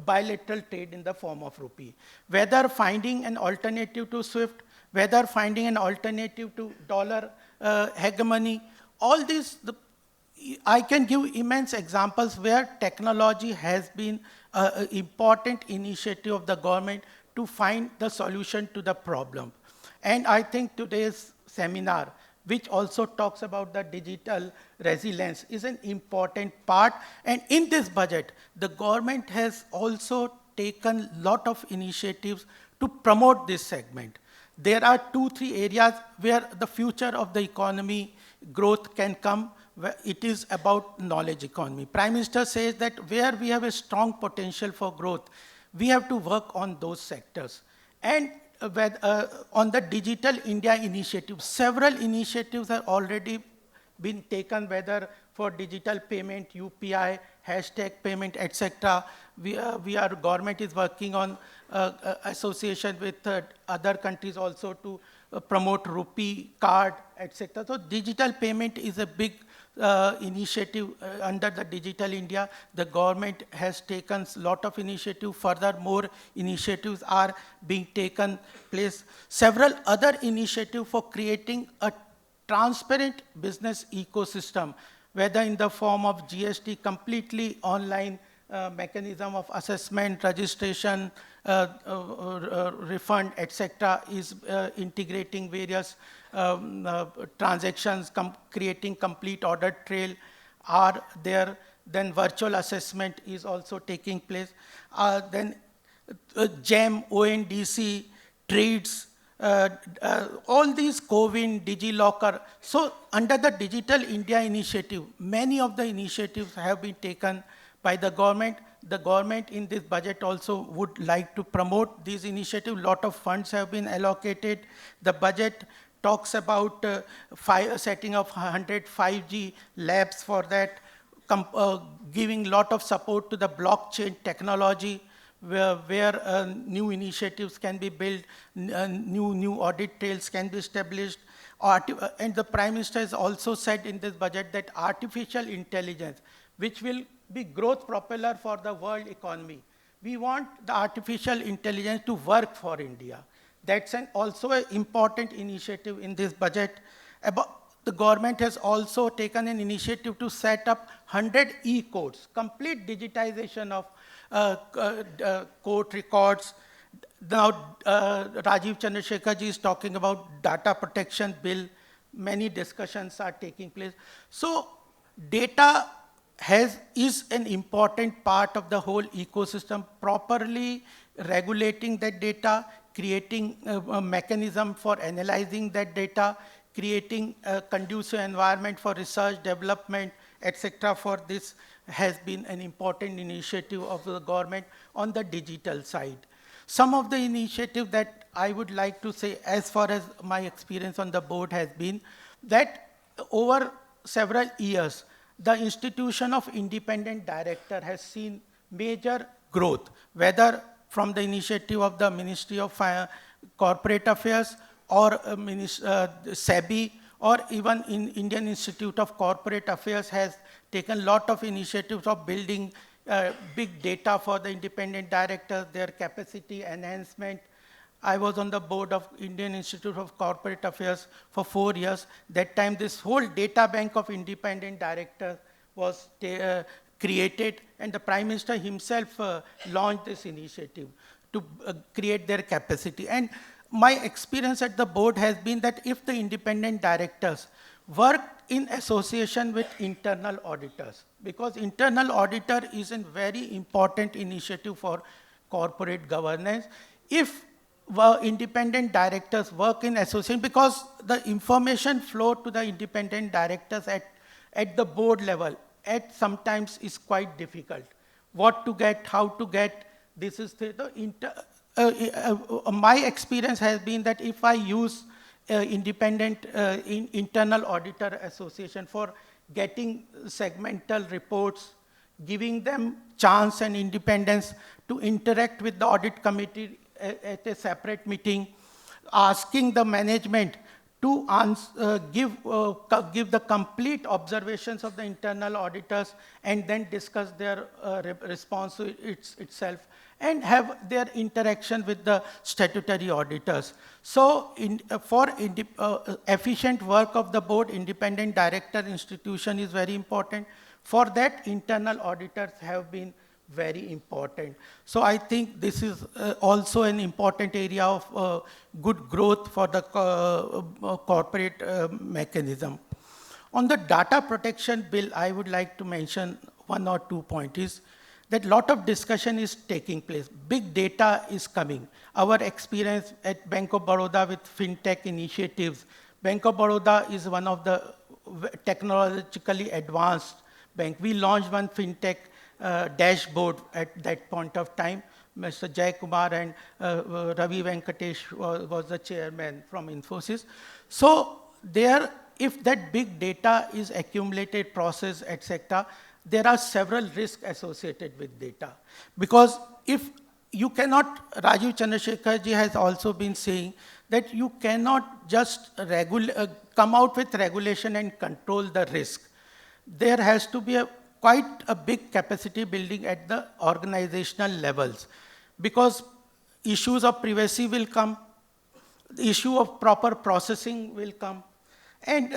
bilateral trade in the form of rupee. Whether finding an alternative to SWIFT, whether finding an alternative to dollar hegemony, all these, I can give immense examples where technology has been an important initiative of the government to find the solution to the problem. And I think today's seminar, which also talks about the digital resilience, is an important part. And in this budget, the government has also taken a lot of initiatives to promote this segment. There are 2-3 areas where the future of the economy growth can come. It is about knowledge economy. Prime Minister says that where we have a strong potential for growth, we have to work on those sectors. And on the Digital India initiative, several initiatives have already been taken, whether for digital payment, UPI, hashtag payment, etc. Government is working on association with other countries also to promote rupee card, etc. So digital payment is a big initiative under the Digital India. The government has taken a lot of initiative. Further, more initiatives are being taken place. Several other initiatives for creating a transparent business ecosystem, whether in the form of GST, completely online mechanism of assessment, registration, refund, etc., is integrating various transactions, creating complete audit trail are there. Then virtual assessment is also taking place. Then GEM, ONDC, trades, all these CoWIN, DigiLocker. So under the Digital India initiative, many of the initiatives have been taken by the government. The government in this budget also would like to promote these initiatives. A lot of funds have been allocated. The budget talks about setting up 100 5G labs for that, giving a lot of support to the blockchain technology, where new initiatives can be built, new audit trails can be established. And the Prime Minister has also said in this budget that artificial intelligence, which will be growth propeller for the world economy. We want the artificial intelligence to work for India. That's also an important initiative in this budget. The government has also taken an initiative to set up 100 e-courts, complete digitization of court records. Now, Rajiv Chandrasekhar ji is talking about data protection bill. Many discussions are taking place. So data is an important part of the whole ecosystem. Properly regulating that data, creating a mechanism for analyzing that data, creating a conducive environment for research, development, etc. for this has been an important initiative of the government on the digital side. Some of the initiatives that I would like to say, as far as my experience on the board has been, that over several years, the institution of independent director has seen major growth, whether from the initiative of the Ministry of Corporate Affairs or SEBI, or even in Indian Institute of Corporate Affairs has taken a lot of initiatives of building big data for the independent directors, their capacity enhancement. I was on the board of Indian Institute of Corporate Affairs for 4 years. That time, this whole data bank of independent directors was created, and the Prime Minister himself launched this initiative to create their capacity. And my experience at the board has been that if the independent directors work in association with internal auditors, because internal auditor is a very important initiative for corporate governance. If independent directors work in association, because the information flow to the independent directors at the board level sometimes is quite difficult. What to get, how to get, this is my experience has been that if I use independent internal auditor association for getting segmental reports, giving them chance and independence to interact with the audit committee at a separate meeting, asking the management to give the complete observations of the internal auditors and then discuss their response to itself, and have their interaction with the statutory auditors. So for efficient work of the board, independent director institution is very important. For that, internal auditors have been very important. So I think this is also an important area of good growth for the corporate mechanism. On the data protection bill, I would like to mention 1 or 2 points. Is that lot of discussion is taking place. Big data is coming. Our experience at Bank of Baroda with fintech initiatives. Bank of Baroda is one of the technologically advanced bank. We launched one fintech dashboard at that point of time. Mr. Jay Kumar and Ravi Venkatesh was the chairman from Infosys. So there, if that big data is accumulated, processed, etc., there are several risks associated with data. Because if you cannot, Rajiv Chandrasekhar ji has also been saying that you cannot just come out with regulation and control the risk. There has to be quite a big capacity building at the organizational levels, because issues of privacy will come, the issue of proper processing will come, and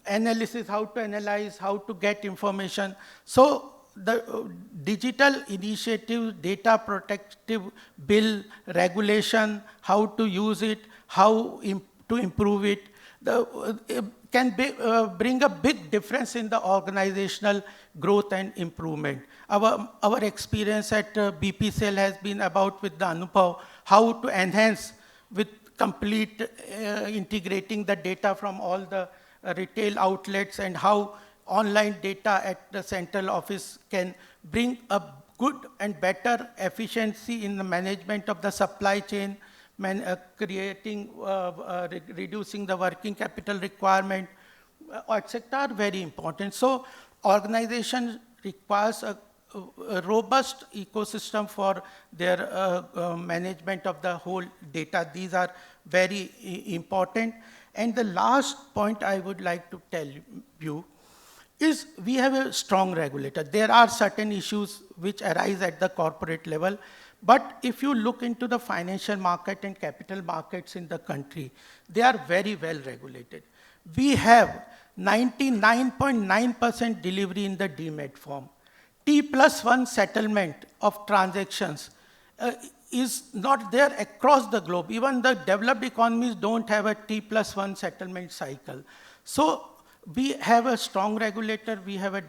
analysis, how to analyze, how to get information. So the digital initiative, data protective bill, regulation, how to use it, how to improve it, can bring a big difference in the organizational growth and improvement. Our experience at BPCL has been about with the Anubhav, how to enhance with complete integrating the data from all the retail outlets, and how online data at the central office can bring a good and better efficiency in the management of the supply chain, reducing the working capital requirement, etc., are very important. So organization requires a robust ecosystem for their management of the whole data. These are very important. And the last point I would like to tell you is we have a strong regulator. There are certain issues which arise at the corporate level, but if you look into the financial market and capital markets in the country, they are very well regulated. We have 99.9% delivery in the DMAT form. T+1 settlement of transactions is not there across the globe. Even the developed economies don't have a T+1 settlement cycle. So we have a strong regulator, we have a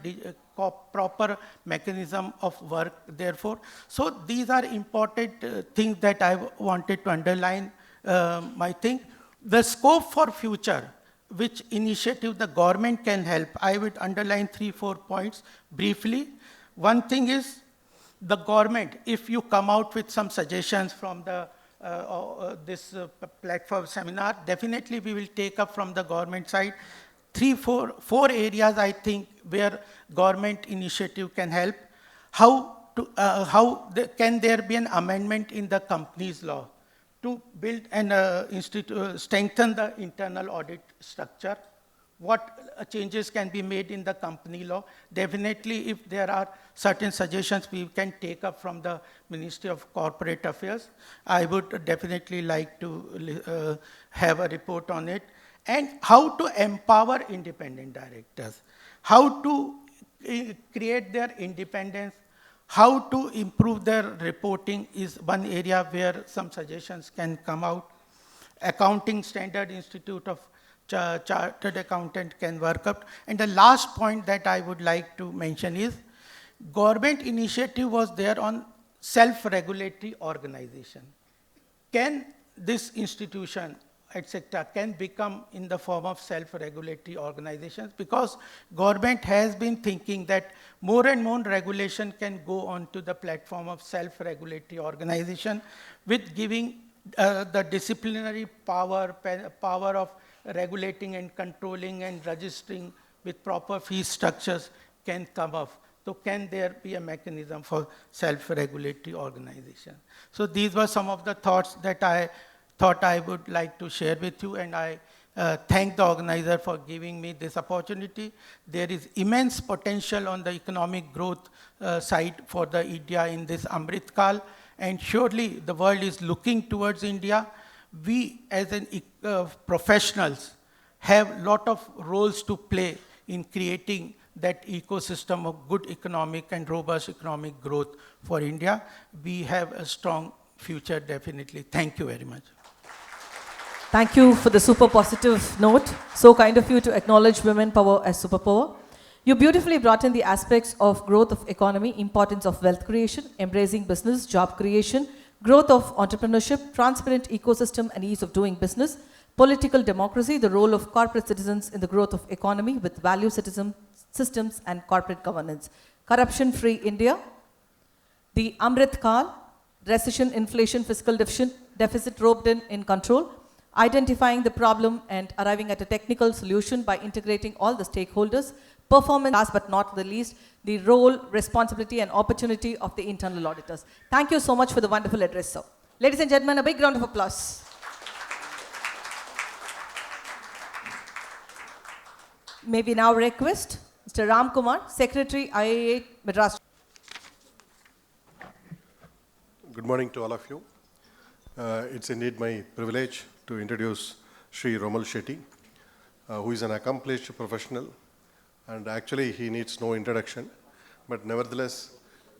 proper mechanism of work, therefore. So these are important things that I wanted to underline, my thing. The scope for future, which initiative the government can help, I would underline 3-4 points briefly. One thing is the government, if you come out with some suggestions from the this platform seminar, definitely we will take up from the government side. Four areas I think where government initiative can help. Can there be an amendment in the companies law to build and strengthen the internal audit structure? What changes can be made in the company law? Definitely, if there are certain suggestions we can take up from the Ministry of Corporate Affairs, I would definitely like to have a report on it. And how to empower independent directors, how to create their independence, how to improve their reporting is one area where some suggestions can come out. Accounting Standard Institute of Chartered Accountant can work up. And the last point that I would like to mention is government initiative was there on self-regulatory organization. Can this institution, etc., can become in the form of self-regulatory organizations? Because government has been thinking that more and more regulation can go onto the platform of self-regulatory organization with giving the disciplinary power of regulating and controlling and registering with proper fee structures can come up. So can there be a mechanism for self-regulatory organization? So these were some of the thoughts that I thought I would like to share with you, and I thank the organizer for giving me this opportunity. There is immense potential on the economic growth side for the India in this Amrit Kal, and surely the world is looking towards India. We as professionals have a lot of roles to play in creating that ecosystem of good economic and robust economic growth for India. We have a strong future, definitely. Thank you very much. Thank you for the super positive note. So kind of you to acknowledge women power as superpower. You beautifully brought in the aspects of growth of economy, importance of wealth creation, embracing business, job creation, growth of entrepreneurship, transparent ecosystem and ease of doing business, political democracy, the role of corporate citizens in the growth of economy with value systems and corporate governance, corruption-free India, the Amrit Kal, recession, inflation, fiscal deficit roped in control, identifying the problem and arriving at a technical solution by integrating all the stakeholders, performance, last but not the least, the role, responsibility and opportunity of the internal auditors. Thank you so much for the wonderful address, sir. Ladies and gentlemen, a big round of applause. May we now request Mr. Ram Kumar, Secretary, IAA Madras. Good morning to all of you. It's indeed my privilege to introduce Sri Romal Shetty, who is an accomplished professional, and actually he needs no introduction, but nevertheless,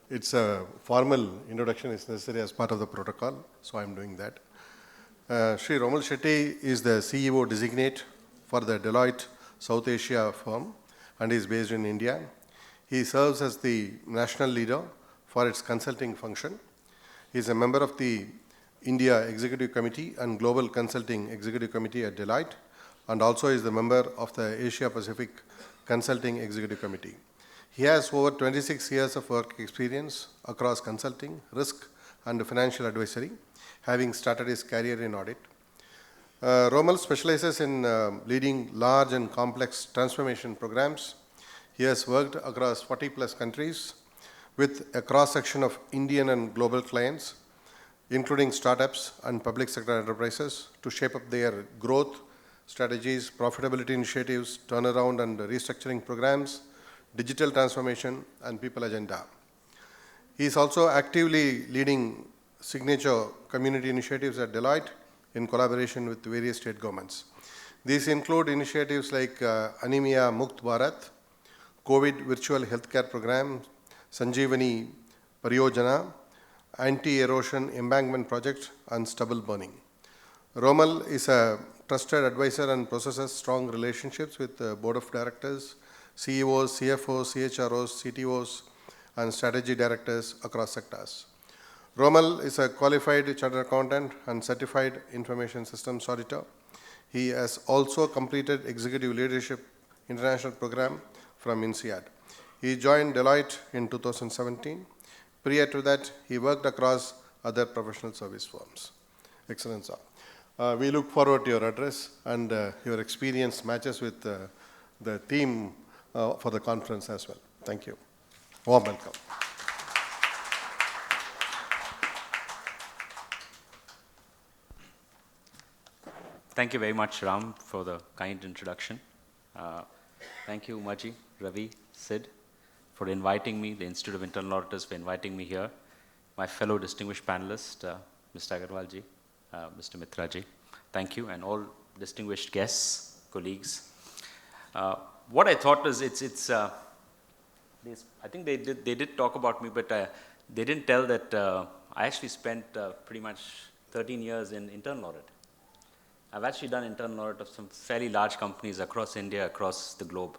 it's a formal introduction is necessary as part of the protocol, so I'm doing that. Sri Romal Shetty is the CEO designate for the Deloitte South Asia firm and is based in India. He serves as the national leader for its consulting function. He is a member of the India Executive Committee and Global Consulting Executive Committee at Deloitte, and also is the member of the Asia Pacific Consulting Executive Committee. He has over 26 years of work experience across consulting, risk, and financial advisory, having started his career in audit. Romal specializes in leading large and complex transformation programs. He has worked across 40 plus countries with a cross-section of Indian and global clients, including startups and public sector enterprises, to shape up their growth strategies, profitability initiatives, turnaround and restructuring programs, digital transformation, and people agenda. He is also actively leading signature community initiatives at Deloitte in collaboration with various state governments. These include initiatives like Anemia Mukt Bharat, COVID Virtual Healthcare Program, Sanjeevani Pariyojana, Anti-Erosion Embankment Project, and Stubble Burning. Romal is a trusted advisor and possesses strong relationships with the board of directors, CEOs, CFOs, CHROs, CTOs, and strategy directors across sectors. Romal is a qualified chartered accountant and certified information systems auditor. He has also completed Executive Leadership International Program from INSEAD. He joined Deloitte in 2017. Prior to that, he worked across other professional service firms. Excellent, sir. We look forward to your address, and your experience matches with the theme for the conference as well. Thank you. Warm welcome. Thank you very much, Ram, for the kind introduction. Thank you, Umaji, Ravi, Sid, for inviting me, the Institute of Internal Auditors for inviting me here, my fellow distinguished panelists, Mr. Agarwalji, Mr. Mitraji. Thank you, and all distinguished guests, colleagues. What I thought is I think they did talk about me, but they didn't tell that I actually spent pretty much 13 years in internal audit. I've actually done internal audit of some fairly large companies across India, across the globe.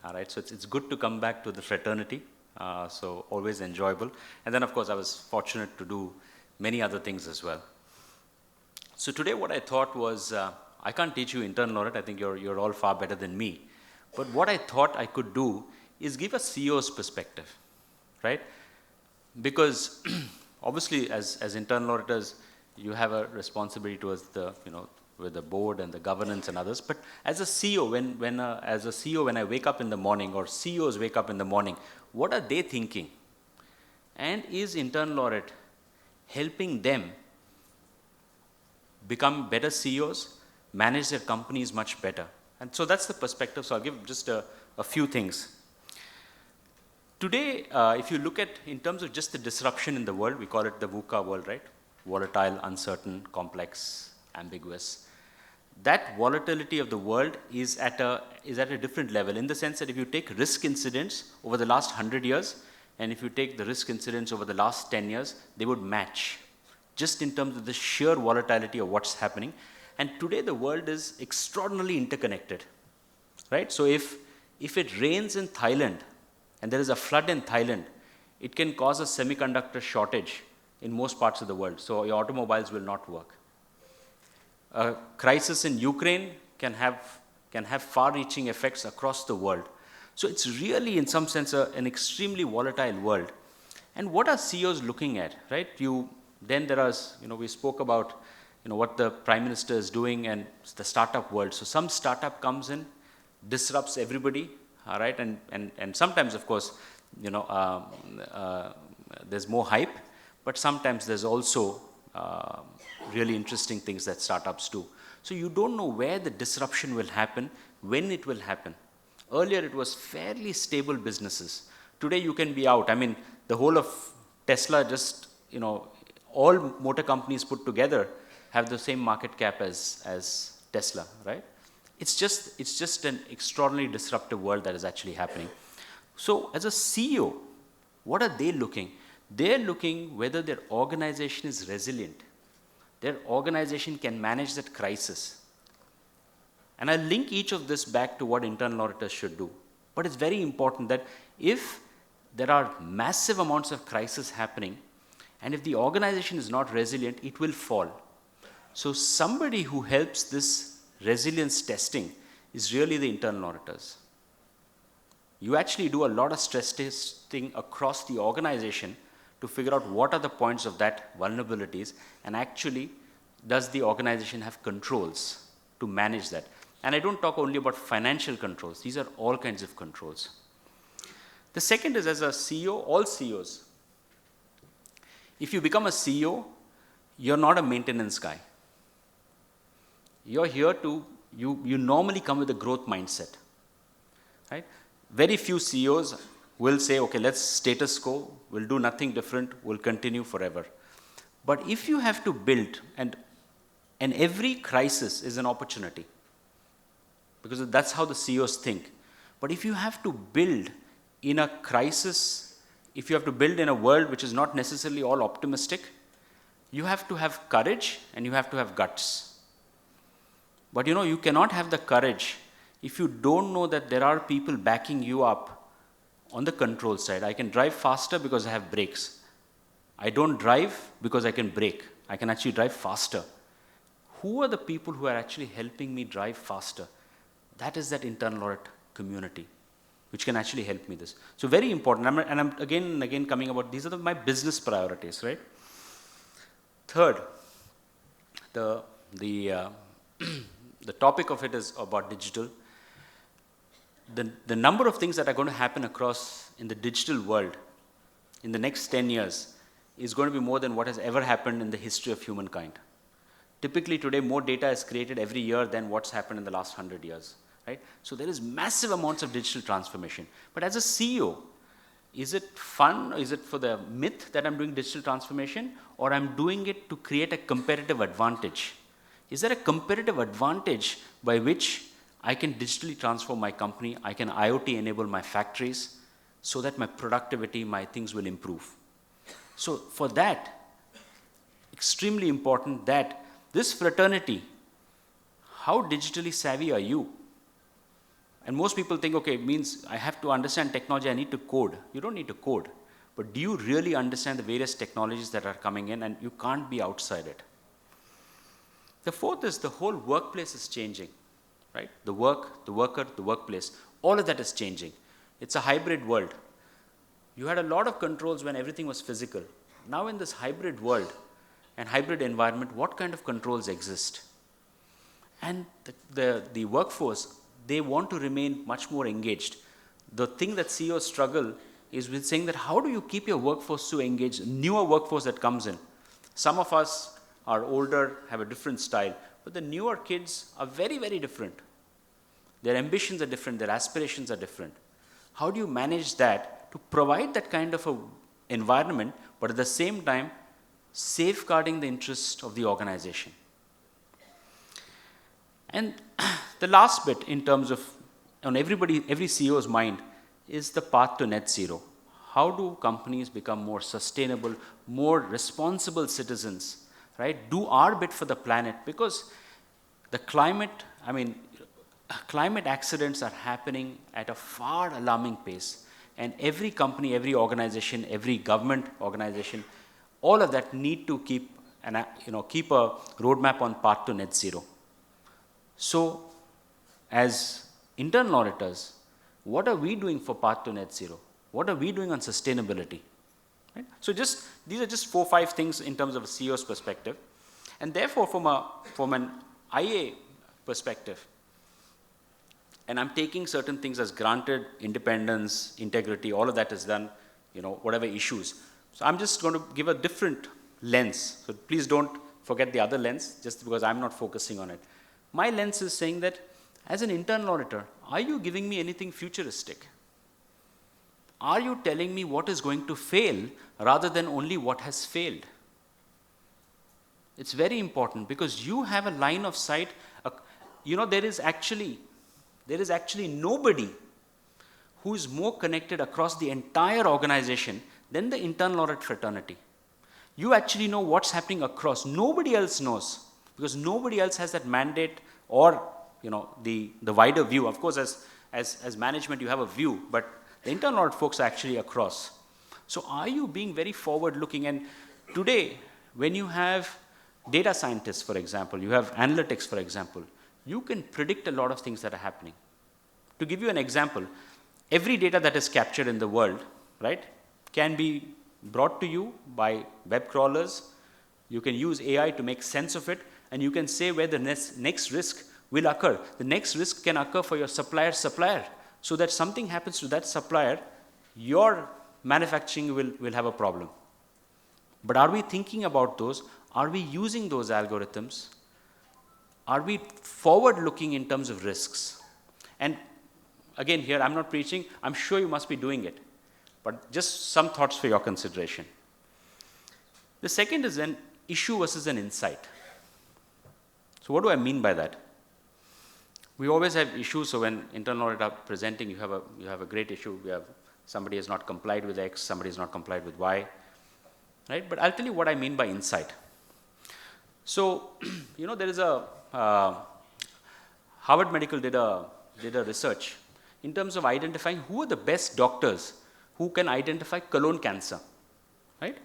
All right, so it's good to come back to the fraternity, so always enjoyable. And then, of course, I was fortunate to do many other things as well. So today what I thought was, I can't teach you internal audit, I think you're all far better than me. But what I thought I could do is give a CEO's perspective, right? Because obviously as internal auditors, you have a responsibility towards the, with the board and the governance and others. But as a CEO, when I wake up in the morning, or CEOs wake up in the morning, what are they thinking? And is internal audit helping them become better CEOs, manage their companies much better? And so that's the perspective. So I'll give just a few things. Today, if you look at, in terms of just the disruption in the world, we call it the VUCA world, right? Volatile, uncertain, complex, ambiguous. That volatility of the world is at a different level, in the sense that if you take risk incidents over the last 100 years, and if you take the risk incidents over the last 10 years, they would match, just in terms of the sheer volatility of what's happening. And today the world is extraordinarily interconnected, right? So if it rains in Thailand, and there is a flood in Thailand, it can cause a semiconductor shortage in most parts of the world, so your automobiles will not work. A crisis in Ukraine can have far-reaching effects across the world. So it's really, in some sense, an extremely volatile world. And what are CEOs looking at, right? Then there are, we spoke about, what the Prime Minister is doing and the startup world. So some startup comes in, disrupts everybody, all right? And sometimes, of course, there's more hype, but sometimes there's also really interesting things that startups do. So you don't know where the disruption will happen, when it will happen. Earlier it was fairly stable businesses. Today you can be out. I mean, the whole of Tesla just, all motor companies put together have the same market cap as Tesla, right? It's just an extraordinarily disruptive world that is actually happening. So as a CEO, what are they looking? They're looking whether their organization is resilient. Their organization can manage that crisis. And I'll link each of this back to what internal auditors should do. But it's very important that if there are massive amounts of crisis happening, and if the organization is not resilient, it will fall. So somebody who helps this resilience testing is really the internal auditors. You actually do a lot of stress testing across the organization to figure out what are the points of that vulnerabilities, and actually, does the organization have controls to manage that? And I don't talk only about financial controls. These are all kinds of controls. The second is, as a CEO, all CEOs, if you become a CEO, you're not a maintenance guy. You're here to, you normally come with a growth mindset, right? Very few CEOs will say, okay, let's status quo, we'll do nothing different, we'll continue forever. But if you have to build, and every crisis is an opportunity, because that's how the CEOs think. But if you have to build in a crisis, if you have to build in a world which is not necessarily all optimistic, you have to have courage and you have to have guts. But you cannot have the courage if you don't know that there are people backing you up on the control side. I can drive faster because I have brakes. I don't drive because I can brake. I can actually drive faster. who are the people who are actually helping me drive faster? That is that internal audit community, which can actually help me this. So very important. I'm again and again coming about, these are my business priorities, right? Third, the topic of it is about digital. The number of things that are going to happen across in the digital world in the next 10 years is going to be more than what has ever happened in the history of humankind. Typically today, more data is created every year than what's happened in the last 100 years, right? So there is massive amounts of digital transformation. But as a CEO, is it fun? Is it for the myth that I'm doing digital transformation, or I'm doing it to create a competitive advantage? Is there a competitive advantage by which I can digitally transform my company, I can IoT enable my factories so that my productivity, my things will improve? So for that, extremely important that this fraternity, how digitally savvy are you? And most people think, okay, it means I have to understand technology, I need to code. You don't need to code. But do you really understand the various technologies that are coming in, and you can't be outside it? The fourth is the whole workplace is changing, right? The work, the worker, the workplace, all of that is changing. It's a hybrid world. You had a lot of controls when everything was physical. Now in this hybrid world and hybrid environment, what kind of controls exist? And the workforce, they want to remain much more engaged. The thing that CEOs struggle is with saying that how do you keep your workforce so engaged, newer workforce that comes in. Some of us are older, have a different style, but the newer kids are very, very different. Their ambitions are different, their aspirations are different. How do you manage that to provide that kind of a environment, but at the same time, safeguarding the interest of the organization? And the last bit in terms of, on every CEO's mind, is the path to net zero. How do companies become more sustainable, more responsible citizens, right? Do our bit for the planet, because the climate accidents are happening at a far alarming pace. And every company, every organization, every government organization, all of that need to keep a roadmap on path to net zero. So, as internal auditors, what are we doing for path to net zero? What are we doing on sustainability? Right? So these are just 4 or 5 things in terms of a CEO's perspective. And therefore, from an IA perspective, and I'm taking certain things as granted, independence, integrity, all of that is done, whatever issues. So I'm just going to give a different lens. So please don't forget the other lens, just because I'm not focusing on it. My lens is saying that, as an internal auditor, are you giving me anything futuristic? Are you telling me what is going to fail rather than only what has failed? It's very important, because you have a line of sight. There is actually nobody who is more connected across the entire organization than the internal audit fraternity. You actually know what's happening across. Nobody else knows, because nobody else has that mandate or the wider view. Of course, as management, you have a view, but the internal audit folks are actually across. So are you being very forward-looking? And today, when you have data scientists, for example, you have analytics, for example, you can predict a lot of things that are happening. To give you an example, every data that is captured in the world, right, can be brought to you by web crawlers. You can use AI to make sense of it, and you can say where the next risk will occur. The next risk can occur for your supplier's supplier, so that something happens to that supplier, your manufacturing will have a problem. But are we thinking about those? Are we using those algorithms? Are we forward-looking in terms of risks? And again, here, I'm not preaching. I'm sure you must be doing it. But just some thoughts for your consideration. The second is an issue versus an insight. So what do I mean by that? We always have issues. So when internal audit are presenting, you have a great issue. Somebody has not complied with X, somebody has not complied with Y, right? But I'll tell you what I mean by insight. So, there is a Harvard Medical did a research in terms of identifying who are the best doctors who can identify colon cancer, right?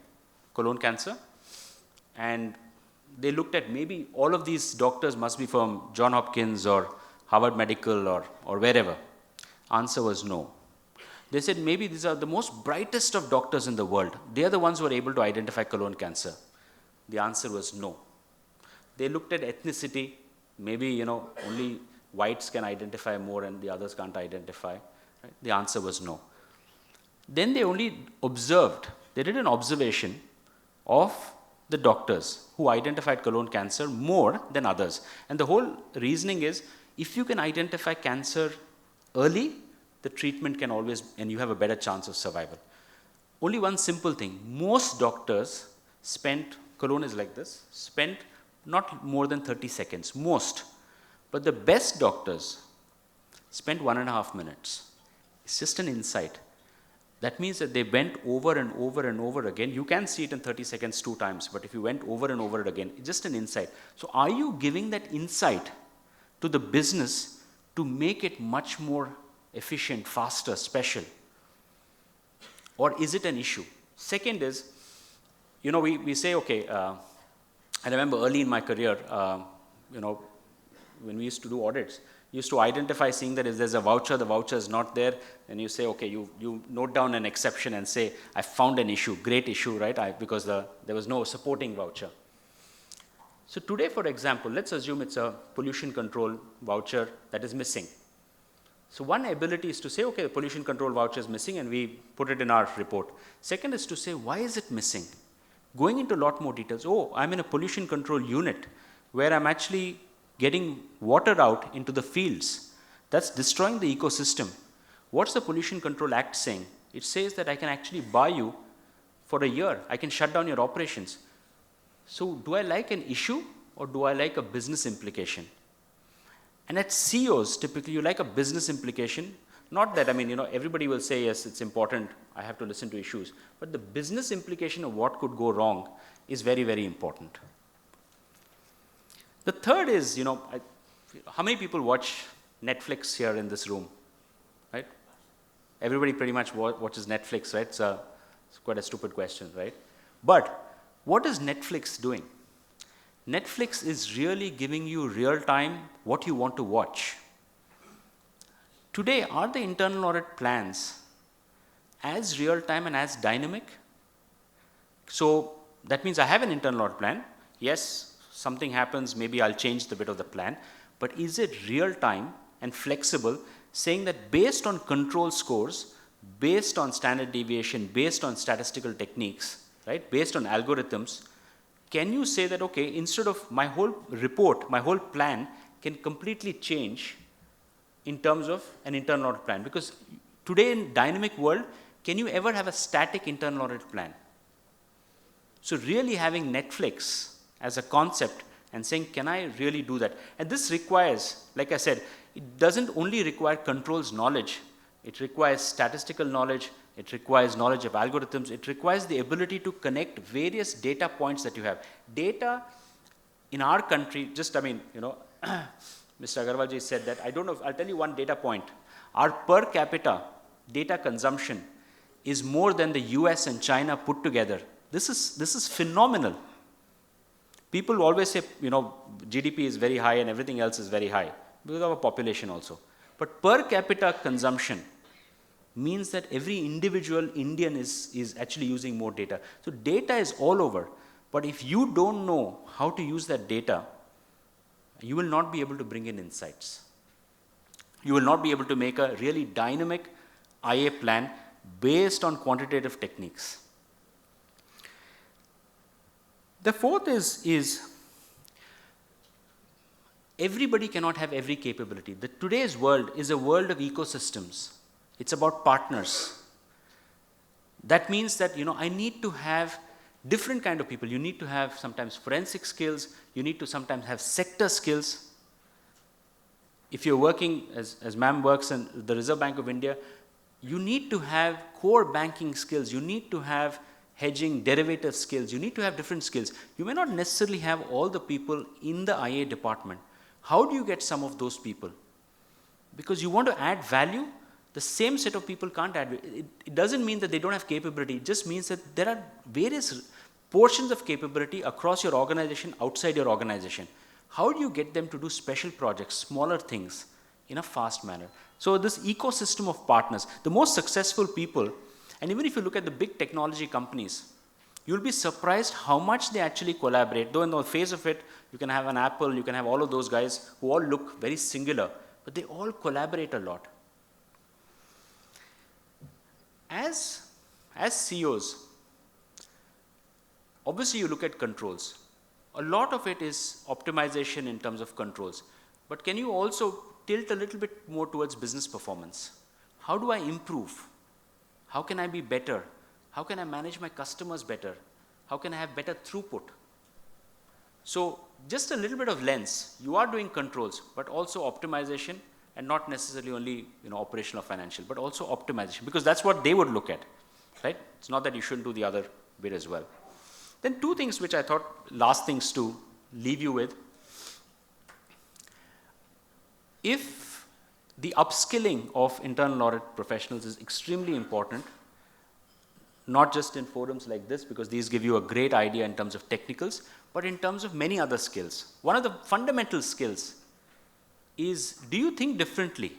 Colon cancer. And they looked at maybe all of these doctors must be from John Hopkins or Harvard Medical or wherever. Answer was no. They said maybe these are the most brightest of doctors in the world. They are the ones who are able to identify colon cancer. The answer was no. They looked at ethnicity. Maybe, only whites can identify more and the others can't identify. Right? The answer was no. Then they only observed. They did an observation of the doctors who identified colon cancer more than others. And the whole reasoning is, if you can identify cancer early, the treatment can always, and you have a better chance of survival. Only one simple thing. Most doctors colon is like this, spent not more than 30 seconds, most. But the best doctors spent 1.5 minutes. It's just an insight. That means that they went over and over and over again. You can see it in 30 seconds 2 times, but if you went over and over it again, it's just an insight. So are you giving that insight to the business to make it much more efficient, faster, special? Or is it an issue? Second is, we say, okay, I remember early in my career, when we used to do audits, you used to identify seeing that if there's a voucher, the voucher is not there, and you say, okay, you note down an exception and say, I found an issue, great issue, right? Because there was no supporting voucher. So today, for example, let's assume it's a pollution control voucher that is missing. So one ability is to say, okay, the pollution control voucher is missing, and we put it in our report. Second is to say, why is it missing? Going into a lot more details. Oh, I'm in a pollution control unit where I'm actually getting water out into the fields. That's destroying the ecosystem. What's the Pollution Control Act saying? It says that I can actually buy you for a year. I can shut down your operations. So do I like an issue or do I like a business implication? And at CEOs, typically you like a business implication. Not that, everybody will say, yes, it's important, I have to listen to issues. But the business implication of what could go wrong is very, very important. The third is, how many people watch Netflix here in this room, right? Everybody pretty much watches Netflix, right? It's quite a stupid question, right? But what is Netflix doing? Netflix is really giving you real time what you want to watch. Today, are the internal audit plans as real time and as dynamic? So that means I have an internal audit plan. Yes, something happens, maybe I'll change the bit of the plan. But is it real time and flexible, saying that based on control scores, based on standard deviation, based on statistical techniques, right, based on algorithms, can you say that, okay, instead of my whole report, my whole plan can completely change in terms of an internal audit plan? Because today in dynamic world, can you ever have a static internal audit plan? So really having Netflix as a concept and saying, can I really do that? And this requires, like I said, it doesn't only require controls knowledge, it requires statistical knowledge, it requires knowledge of algorithms, it requires the ability to connect various data points that you have. Data in our country, Mr. Agarwalji said that, I don't know, I'll tell you one data point. Our per capita data consumption is more than the US and China put together. This is phenomenal. People always say, GDP is very high and everything else is very high because of our population also. But per capita consumption means that every individual Indian is actually using more data. So data is all over. But if you don't know how to use that data, you will not be able to bring in insights. You will not be able to make a really dynamic IA plan based on quantitative techniques. The fourth is everybody cannot have every capability. Today's world is a world of ecosystems. It's about partners. That means that, I need to have different kind of people. You need to have sometimes forensic skills. You need to sometimes have sector skills. If you're working, as ma'am works in the Reserve Bank of India, you need to have core banking skills. You need to have hedging, derivative skills. You need to have different skills. You may not necessarily have all the people in the IA department. How do you get some of those people? Because you want to add value, the same set of people can't add value. It doesn't mean that they don't have capability. It just means that there are various portions of capability across your organization, outside your organization. How do you get them to do special projects, smaller things, in a fast manner? So this ecosystem of partners, the most successful people, and even if you look at the big technology companies, you'll be surprised how much they actually collaborate. Though in the face of it, you can have an Apple, you can have all of those guys who all look very singular, but they all collaborate a lot. As CEOs, obviously you look at controls. A lot of it is optimization in terms of controls. But can you also tilt a little bit more towards business performance? How do I improve? How can I be better? How can I manage my customers better? How can I have better throughput? So just a little bit of lens. You are doing controls, but also optimization, and not necessarily only operational or financial, but also optimization, because that's what they would look at, right? It's not that you shouldn't do the other bit as well. Then two things which I thought, last things to leave you with. If the upskilling of internal audit professionals is extremely important, not just in forums like this, because these give you a great idea in terms of technicals, but in terms of many other skills. One of the fundamental skills is, do you think differently?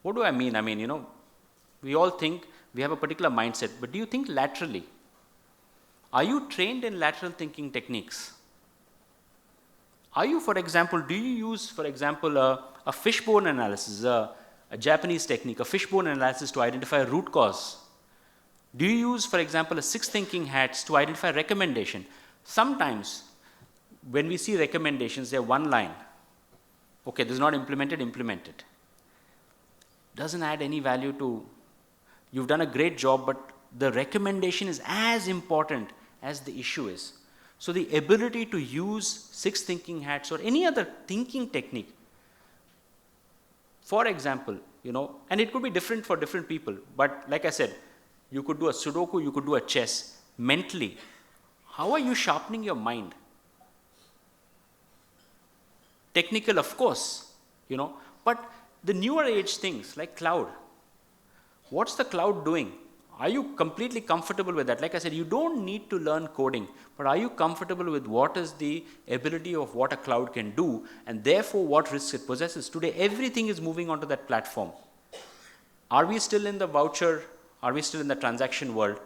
What do I mean? I mean, we all think we have a particular mindset, but do you think laterally? Are you trained in lateral thinking techniques? Are you, for example, do you use, for example, a fishbone analysis, a Japanese technique, a fishbone analysis to identify a root cause? Do you use, for example, a six thinking hats to identify recommendation? Sometimes, when we see recommendations, they're one line. Okay, this is not implemented, implement it. Doesn't add any value to, you've done a great job, but the recommendation is as important as the issue is. So the ability to use six thinking hats or any other thinking technique, for example, and it could be different for different people, but like I said, you could do a Sudoku, you could do a chess. Mentally, how are you sharpening your mind? Technical, of course, but the newer age things like cloud, what's the cloud doing? Are you completely comfortable with that? Like I said, you don't need to learn coding, but are you comfortable with what is the ability of what a cloud can do, and therefore what risks it possesses? Today, everything is moving onto that platform. Are we still in the voucher? Are we still in the transaction world?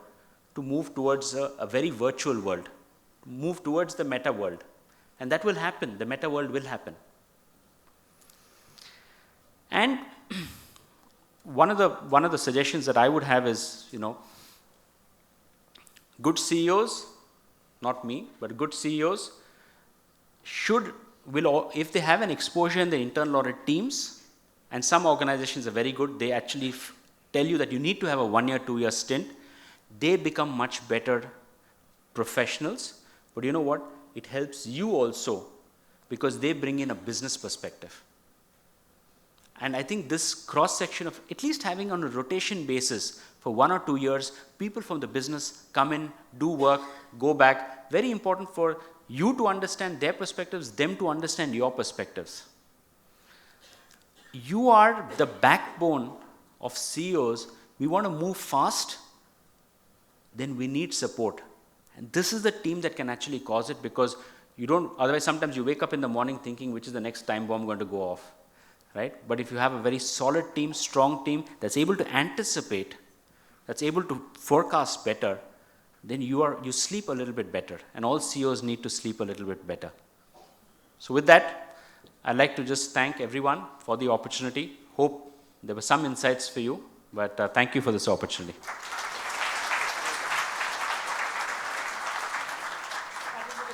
To move towards a very virtual world, move towards the meta world. And that will happen, the meta world will happen. And one of the suggestions that I would have is, good CEOs, not me, but good CEOs if they have an exposure in the internal audit teams, and some organizations are very good, they actually tell you that you need to have a 1 year, 2 year stint, they become much better professionals. But you know what? It helps you also, because they bring in a business perspective. And I think this cross-section of at least having on a rotation basis for 1 or 2 years, people from the business come in, do work, go back. Very important for you to understand their perspectives, them to understand your perspectives. You are the backbone of CEOs. We want to move fast, then we need support. And this is the team that can actually cause it, because otherwise sometimes you wake up in the morning thinking which is the next time bomb going to go off, right? But if you have a very solid team, strong team that's able to anticipate, that's able to forecast better, then you sleep a little bit better. And all CEOs need to sleep a little bit better. So with that, I'd like to just thank everyone for the opportunity. Hope there were some insights for you, but thank you for this opportunity.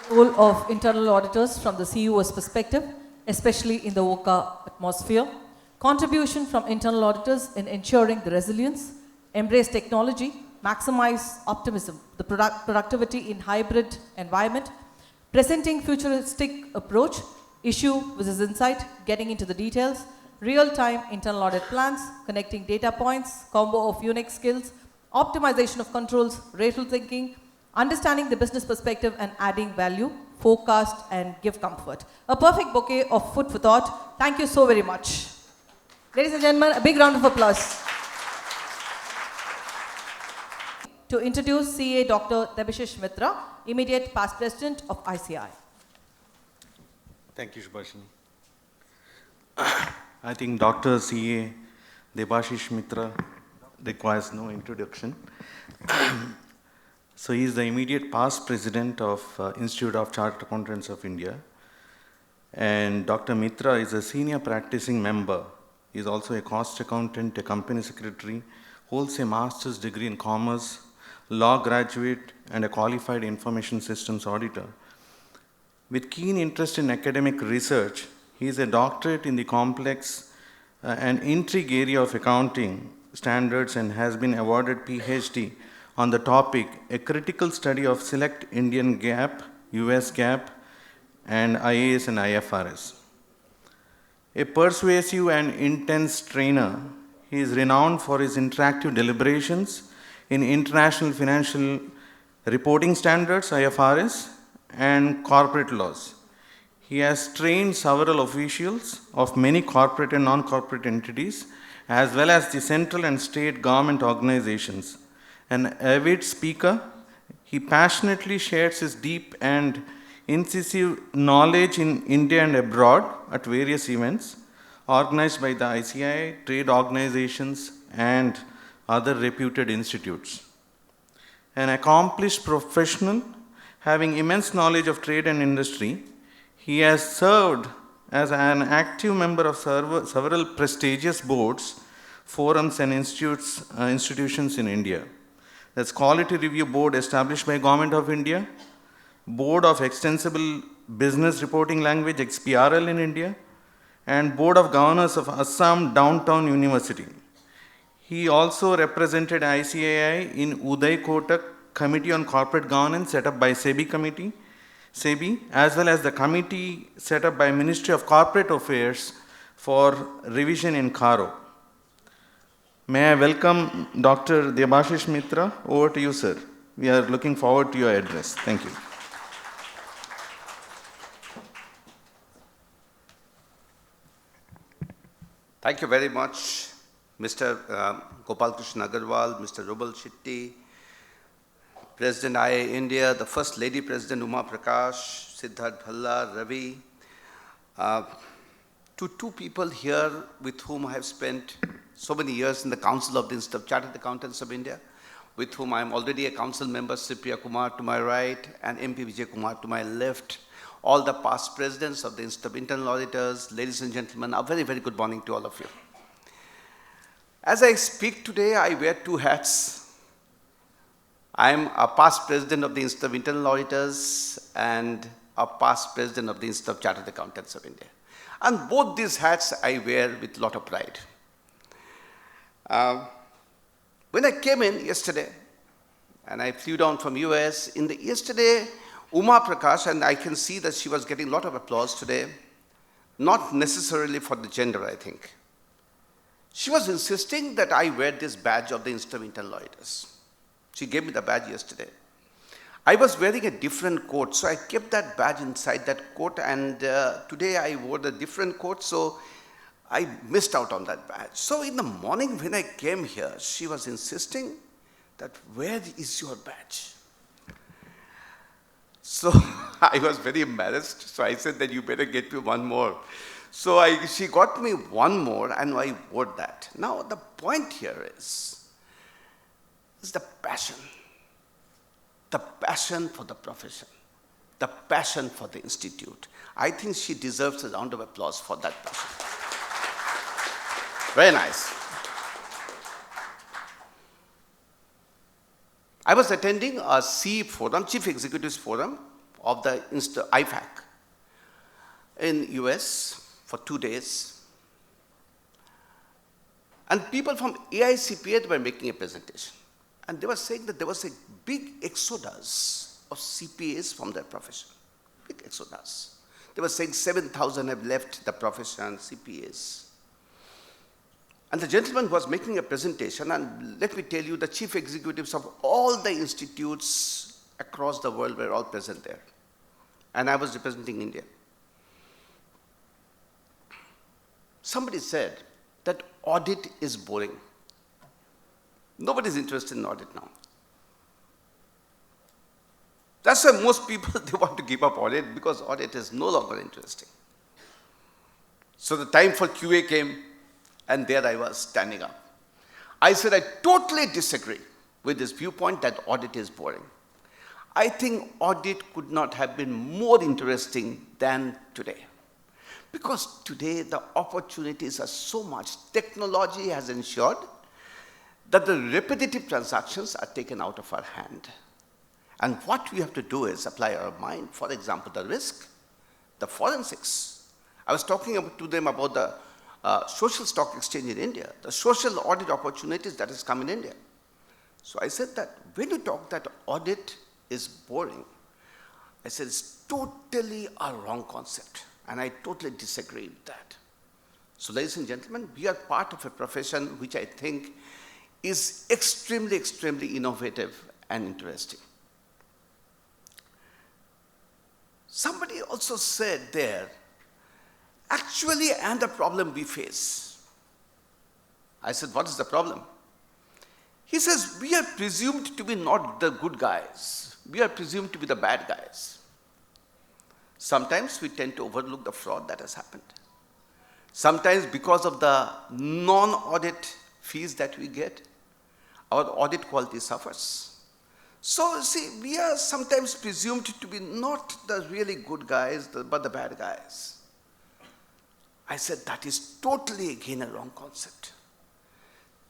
Role of internal auditors from the CEO's perspective, especially in the VUCA atmosphere. Contribution from internal auditors in ensuring the resilience, embrace technology, maximize optimism, the productivity in hybrid environment, presenting futuristic approach, issue versus insight, getting into the details, real-time internal audit plans, connecting data points, combo of unique skills, optimization of controls, racial thinking, understanding the business perspective and adding value, forecast and give comfort. A perfect bouquet of food for thought. Thank you so very much. Ladies and gentlemen, a big round of applause. to introduce CA Dr. Debashish Mitra, immediate past president of ICI. Thank you, Subhashini. I think Dr. C.A. Debashish Mitra requires no introduction. So he is the immediate past president of Institute of Chartered Accountants of India. And Dr. Mitra is a senior practicing member. He is also a cost accountant, a company secretary, holds a master's degree in commerce, law graduate, and a qualified information systems auditor. With keen interest in academic research, he is a doctorate in the complex and intrigue area of accounting standards and has been awarded PhD on the topic, a critical study of select Indian GAAP, US GAAP, and IAS and IFRS. A persuasive and intense trainer, he is renowned for his interactive deliberations in international financial reporting standards, IFRS, and corporate laws. He has trained several officials of many corporate and non-corporate entities, as well as the central and state government organizations. An avid speaker, he passionately shares his deep and incisive knowledge in India and abroad at various events organized by the ICI, trade organizations, and other reputed institutes. An accomplished professional, having immense knowledge of trade and industry, he has served as an active member of several prestigious boards, forums, and institutions in India. That's Quality Review Board established by Government of India, Board of Extensible Business Reporting Language, XBRL in India, and Board of Governors of Assam Downtown University. He also represented ICAI in Uday Kotak Committee on Corporate Governance set up by SEBI, as well as the committee set up by Ministry of Corporate Affairs for revision in Karo. May I welcome Dr. Debashish Mitra. Over to you, sir. We are looking forward to your address. Thank you. Thank you very much, Mr. Gopal Krishna Agarwal, Mr. Rubal Shetty, President IA India, the First Lady President Uma Prakash, Siddharth Bhalla, Ravi, to two people here with whom I have spent so many years in the Council of the Institute of Chartered Accountants of India, with whom I am already a council member, Sipriya Kumar to my right and MP Vijay Kumar to my left, all the past presidents of the Institute of Internal Auditors, ladies and gentlemen, a very, very good morning to all of you. As I speak today, I wear two hats. I am a past president of the Institute of Internal Auditors and a past president of the Institute of Chartered Accountants of India. And both these hats I wear with a lot of pride. When I came in yesterday, and I flew down from US, yesterday, Uma Prakash, and I can see that she was getting a lot of applause today, not necessarily for the gender, I think. She was insisting that I wear this badge of the Institute of Internal Auditors. She gave me the badge yesterday. I was wearing a different coat, so I kept that badge inside that coat, and today I wore the different coat, so I missed out on that badge. So in the morning when I came here, she was insisting that, where is your badge? So I was very embarrassed, so I said that you better get me one more. So she got me one more, and I wore that. Now the point here is the passion for the profession, the passion for the institute. I think she deserves a round of applause for that passion. Very nice. I was attending a C forum, Chief Executives Forum of the IFAC in US for 2 days. And people from AICPA were making a presentation. And they were saying that there was a big exodus of CPAs from their profession. Big exodus. They were saying 7,000 have left the profession, CPAs. And the gentleman was making a presentation, and let me tell you, the chief executives of all the institutes across the world were all present there. And I was representing India. Somebody said that audit is boring. Nobody's interested in audit now. That's why most people, they want to give up audit because audit is no longer interesting. So the time for QA came, and there I was standing up. I said, I totally disagree with this viewpoint that audit is boring. I think audit could not have been more interesting than today. Because today the opportunities are so much. Technology has ensured that the repetitive transactions are taken out of our hand. And what we have to do is apply our mind, for example, the risk, the forensics. I was talking to them about the social stock exchange in India, the social audit opportunities that has come in India. So I said that when you talk that audit is boring, I said it's totally a wrong concept, and I totally disagree with that. So ladies and gentlemen, we are part of a profession which I think is extremely, extremely innovative and interesting. Somebody also said there, actually, and the problem we face. I said, what is the problem? He says, we are presumed to be not the good guys. We are presumed to be the bad guys. Sometimes we tend to overlook the fraud that has happened. Sometimes because of the non-audit fees that we get, our audit quality suffers. So, see, we are sometimes presumed to be not the really good guys, but the bad guys. I said, that is totally again a wrong concept.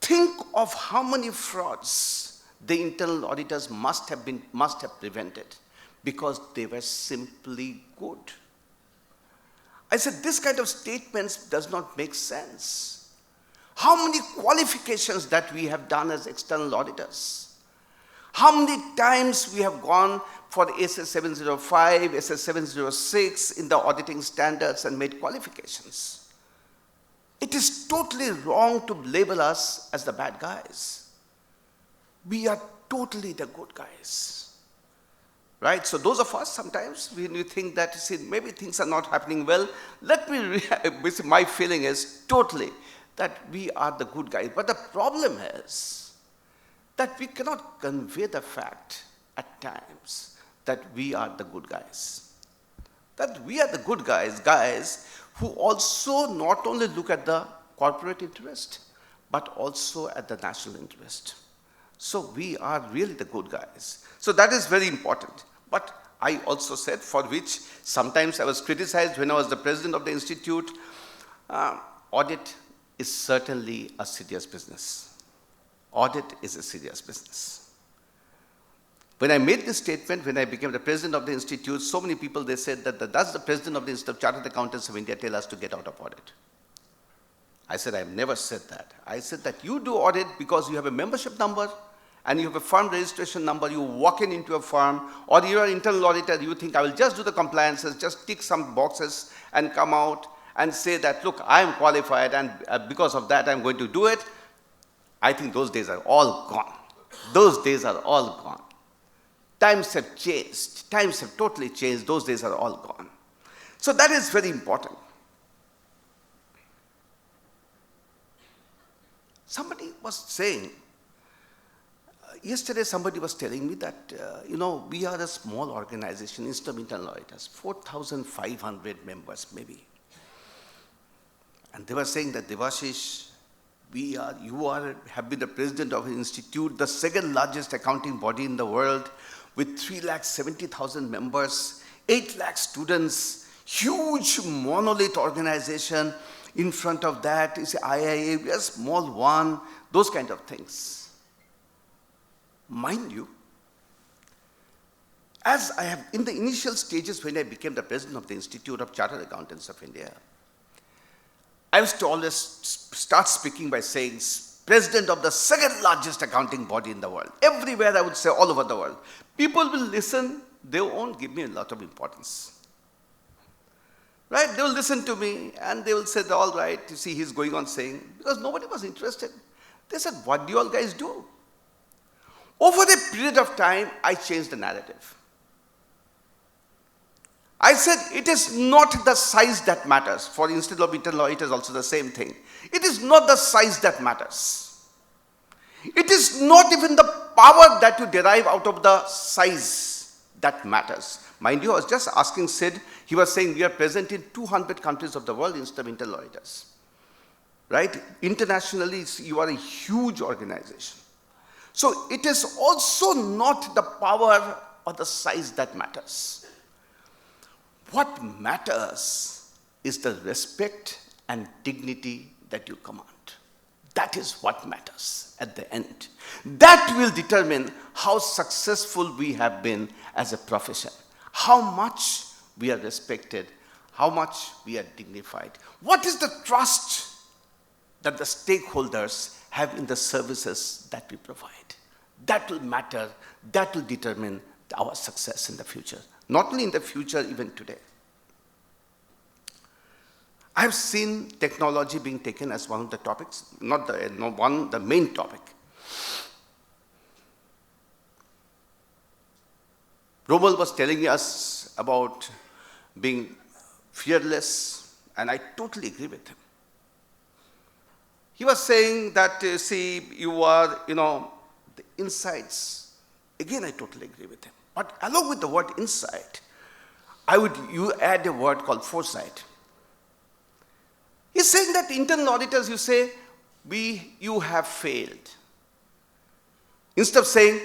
Think of how many frauds the internal auditors must have prevented because they were simply good. I said, this kind of statements does not make sense. How many qualifications that we have done as external auditors? How many times we have gone for the SS 705, SS 706 in the auditing standards and made qualifications? It is totally wrong to label us as the bad guys. We are totally the good guys. Right? So those of us, sometimes when we think that, see, maybe things are not happening well, my feeling is totally that we are the good guys. But the problem is that we cannot convey the fact at times that we are the good guys. That we are the good guys who also not only look at the corporate interest, but also at the national interest. So we are really the good guys. So that is very important. But I also said, for which sometimes I was criticized when I was the president of the institute, audit is certainly a serious business. Audit is a serious business. When I made this statement, when I became the president of the institute, so many people, they said that does the president of the Institute of Chartered Accountants of India tell us to get out of audit? I said, I've never said that. I said that you do audit because you have a membership number and you have a firm registration number, you walk into a firm, or you're an internal auditor, you think I will just do the compliances, just tick some boxes and come out and say that, look, I am qualified and because of that I'm going to do it. I think those days are all gone. Those days are all gone. Times have changed. Times have totally changed. Those days are all gone. So that is very important. Somebody was saying, yesterday somebody was telling me that, we are a small organization, Institute of Internal Auditors, 4,500 members maybe. And they were saying that, Devashish, you have been the president of an institute, the second largest accounting body in the world, with 370,000 members, 8 lakh students, huge monolith organization. In front of that is IIA, we are a small one, those kind of things. Mind you, as I have, in the initial stages when I became the president of the Institute of Chartered Accountants of India, I used to always start speaking by saying, president of the second largest accounting body in the world. Everywhere I would say, all over the world. People will listen, they won't give me a lot of importance. Right? They will listen to me and they will say, all right, you see, he's going on saying, because nobody was interested. They said, what do you all guys do? Over a period of time, I changed the narrative. I said, it is not the size that matters. For Institute of Internal Audit is also the same thing. It is not the size that matters. It is not even the power that you derive out of the size that matters. Mind you, I was just asking Sid, he was saying we are present in 200 countries of the world instead of internal auditors. Right? Internationally, you are a huge organization. So it is also not the power or the size that matters. What matters is the respect and dignity that you command. That is what matters at the end. That will determine how successful we have been as a profession, how much we are respected, how much we are dignified. What is the trust that the stakeholders have in the services that we provide? That will matter, that will determine our success in the future. Not only in the future, even today. I have seen technology being taken as one of the topics, the main topic. Rommel was telling us about being fearless, and I totally agree with him. He was saying that, you are, the insights. Again, I totally agree with him. But along with the word insight, you add a word called foresight. He's saying that internal auditors, you say, you have failed. Instead of saying,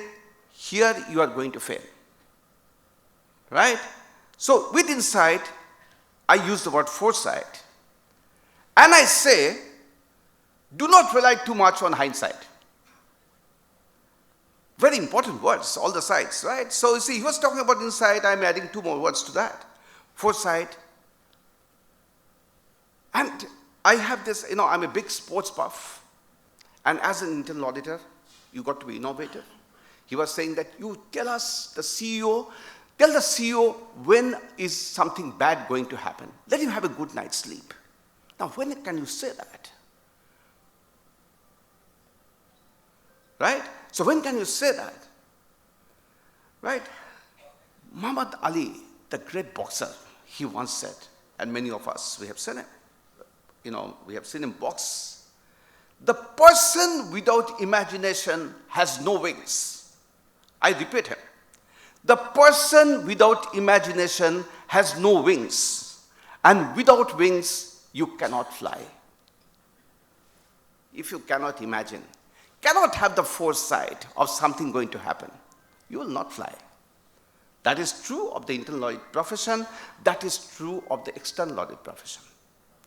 here you are going to fail. Right? So with insight, I use the word foresight. And I say, do not rely too much on hindsight. Very important words, all the sides, right? So you see, he was talking about insight, I'm adding two more words to that. Foresight. And I have this, I'm a big sports buff. And as an internal auditor, you got to be innovative. He was saying that you tell us, tell the CEO when is something bad going to happen. Let him have a good night's sleep. Now, when can you say that? Right? So when can you say that? Right? Muhammad Ali, the great boxer, he once said, and many of us, we have seen him. We have seen him box. The person without imagination has no wings. I repeat him. The person without imagination has no wings. And without wings, you cannot fly. If you cannot imagine, cannot have the foresight of something going to happen, you will not fly. That is true of the internal audit profession. That is true of the external audit profession.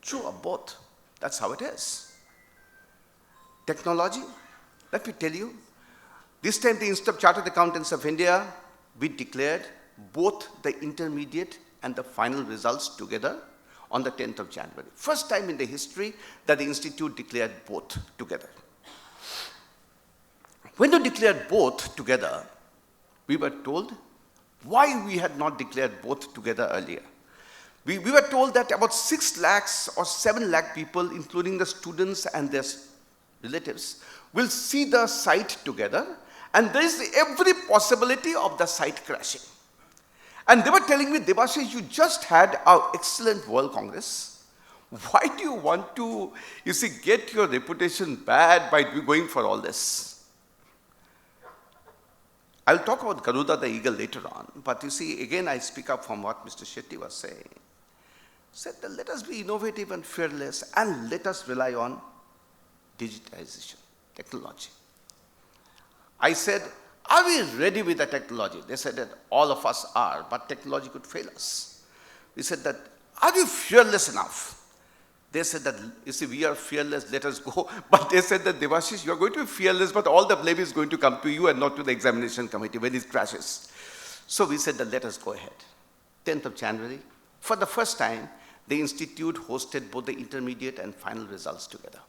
True of both. That's how it is. Technology, let me tell you, this time the Institute of Chartered Accountants of India, we declared both the intermediate and the final results together on the 10th of January. First time in the history that the Institute declared both together. When we declared both together, we were told why we had not declared both together earlier. We were told that about 6 lakhs or 7 lakh people, including the students and their relatives, will see the site together, and there is every possibility of the site crashing. And they were telling me, Debashish, you just had our excellent World Congress. Why do you want to, get your reputation bad by going for all this? I'll talk about Garuda the eagle later on, but again I speak up from what Mr. Shetty was saying. Said that let us be innovative and fearless, and let us rely on digitization, technology. I said, are we ready with the technology? They said that all of us are, but technology could fail us. We said that, are you fearless enough? They said that, we are fearless, let us go. But they said that, Debashish, you are going to be fearless, but all the blame is going to come to you and not to the examination committee when it crashes. So we said that let us go ahead. 10th of January, for the first time, the Institute hosted both the intermediate and final results together.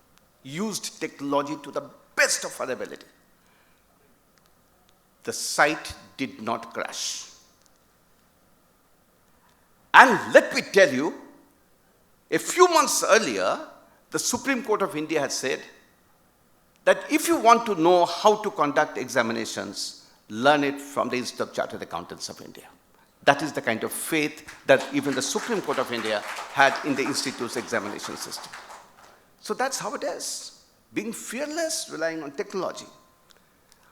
Used technology to the best of our ability. The site did not crash. And let me tell you, a few months earlier, the Supreme Court of India had said that if you want to know how to conduct examinations, learn it from the Institute of Chartered Accountants of India. That is the kind of faith that even the Supreme Court of India had in the Institute's examination system. So that's how it is. Being fearless, relying on technology.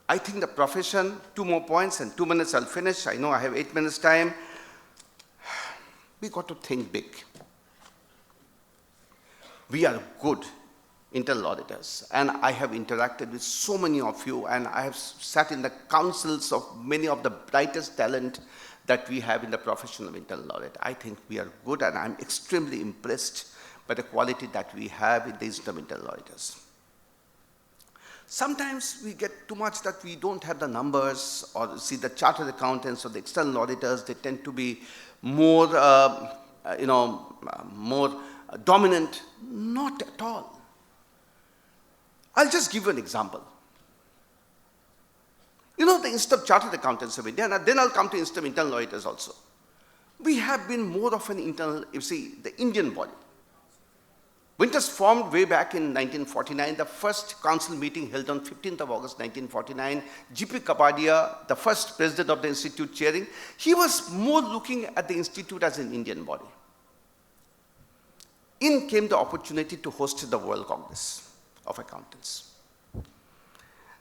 I think the profession, 2 more points and 2 minutes I'll finish. I know I have 8 minutes time. We got to think big. We are good internal auditors, and I have interacted with so many of you, and I have sat in the councils of many of the brightest talent that we have in the profession of internal audit. I think we are good, and I'm extremely impressed by the quality that we have in the internal auditors. Sometimes we get too much that we don't have the numbers, or see the chartered accountants or the external auditors, they tend to be more, more dominant. Not at all. I'll just give you an example. You know, the Institute of Chartered Accountants of India, and then I'll come to Institute of Internal Auditors also. We have been more of an internal, you see, the Indian body. When it was formed way back in 1949, the first council meeting held on 15th of August 1949, G.P. Kapadia, the first president of the institute chairing, he was more looking at the institute as an Indian body. In came the opportunity to host the World Congress of Accountants.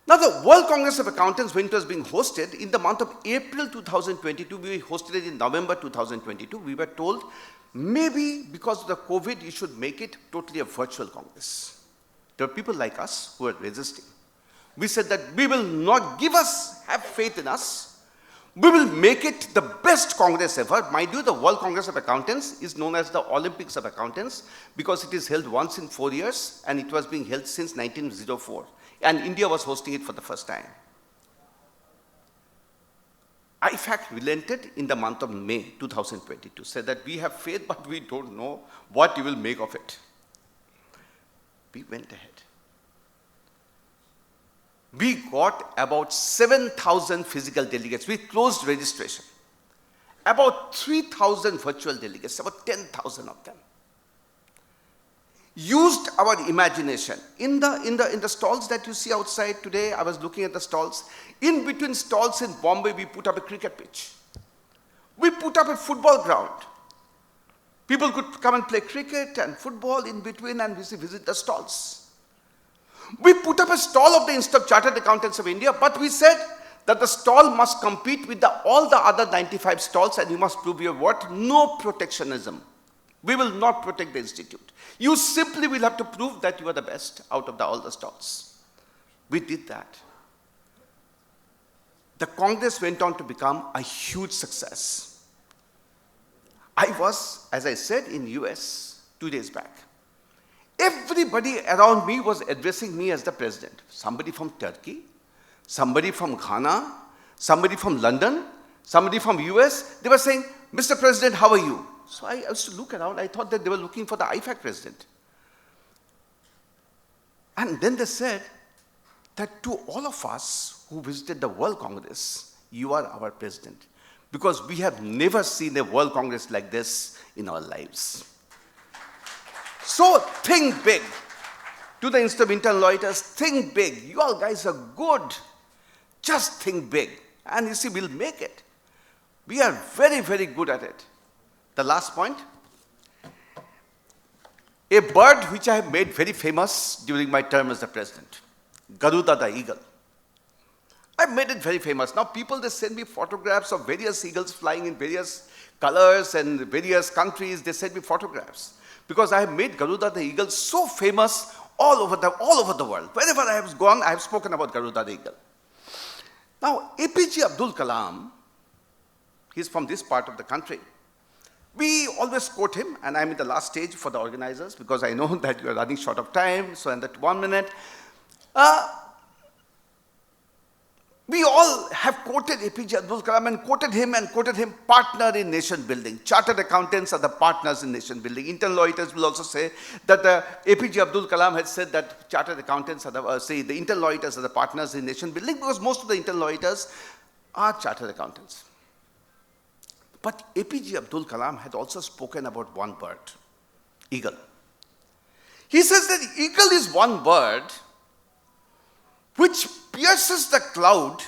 Now the World Congress of Accountants, when it was being hosted, in the month of April 2022, we hosted it in November 2022, we were told, maybe because of the COVID, you should make it totally a virtual Congress. There were people like us who were resisting. We said that we will not have faith in us. We will make it the best Congress ever. Mind you, the World Congress of Accountants is known as the Olympics of Accountants because it is held once in 4 years, and it was being held since 1904. And India was hosting it for the first time. IFAC relented in the month of May 2022, said that we have faith, but we don't know what you will make of it. We went ahead. We got about 7,000 physical delegates. We closed registration. About 3,000 virtual delegates, about 10,000 of them. Used our imagination. In the stalls that you see outside today, I was looking at the stalls. In between stalls in Bombay, we put up a cricket pitch. We put up a football ground. People could come and play cricket and football in between and visit the stalls. We put up a stall of the Institute of Chartered Accountants of India, but we said that the stall must compete with all the other 95 stalls, and you must prove your what? No protectionism. We will not protect the institute. You simply will have to prove that you are the best out of all the stalls. We did that. The Congress went on to become a huge success. I was, as I said, in US 2 days back. Everybody around me was addressing me as the president. Somebody from Turkey, somebody from Ghana, somebody from London, somebody from US. They were saying, Mr. President, how are you? So I used to look around. I thought that they were looking for the IFAC president. And then they said that to all of us who visited the World Congress, you are our president. Because we have never seen a World Congress like this in our lives. So think big. To the Institute of Internal Auditors, think big. You all guys are good. Just think big. And you see, we'll make it. We are very, very good at it. The last point. A bird which I have made very famous during my term as the president. Garuda the eagle. I've made it very famous. Now people, they send me photographs of various eagles flying in various colors and various countries. They send me photographs. Because I have made Garuda the eagle so famous all over the world. Wherever I have gone, I have spoken about Garuda the eagle. Now, APJ Abdul Kalam, he's from this part of the country. We always quote him, and I'm in the last stage for the organizers because I know that you are running short of time, so in that 1 minute. We all have quoted APJ Abdul Kalam and quoted him partner in nation building. Chartered accountants are the partners in nation building. Internal auditors will also say that APJ Abdul Kalam had said that chartered accountants are the internal auditors are the partners in nation building because most of the internal auditors are chartered accountants. But APJ Abdul Kalam had also spoken about one bird, eagle. He says that eagle is one bird which pierces the cloud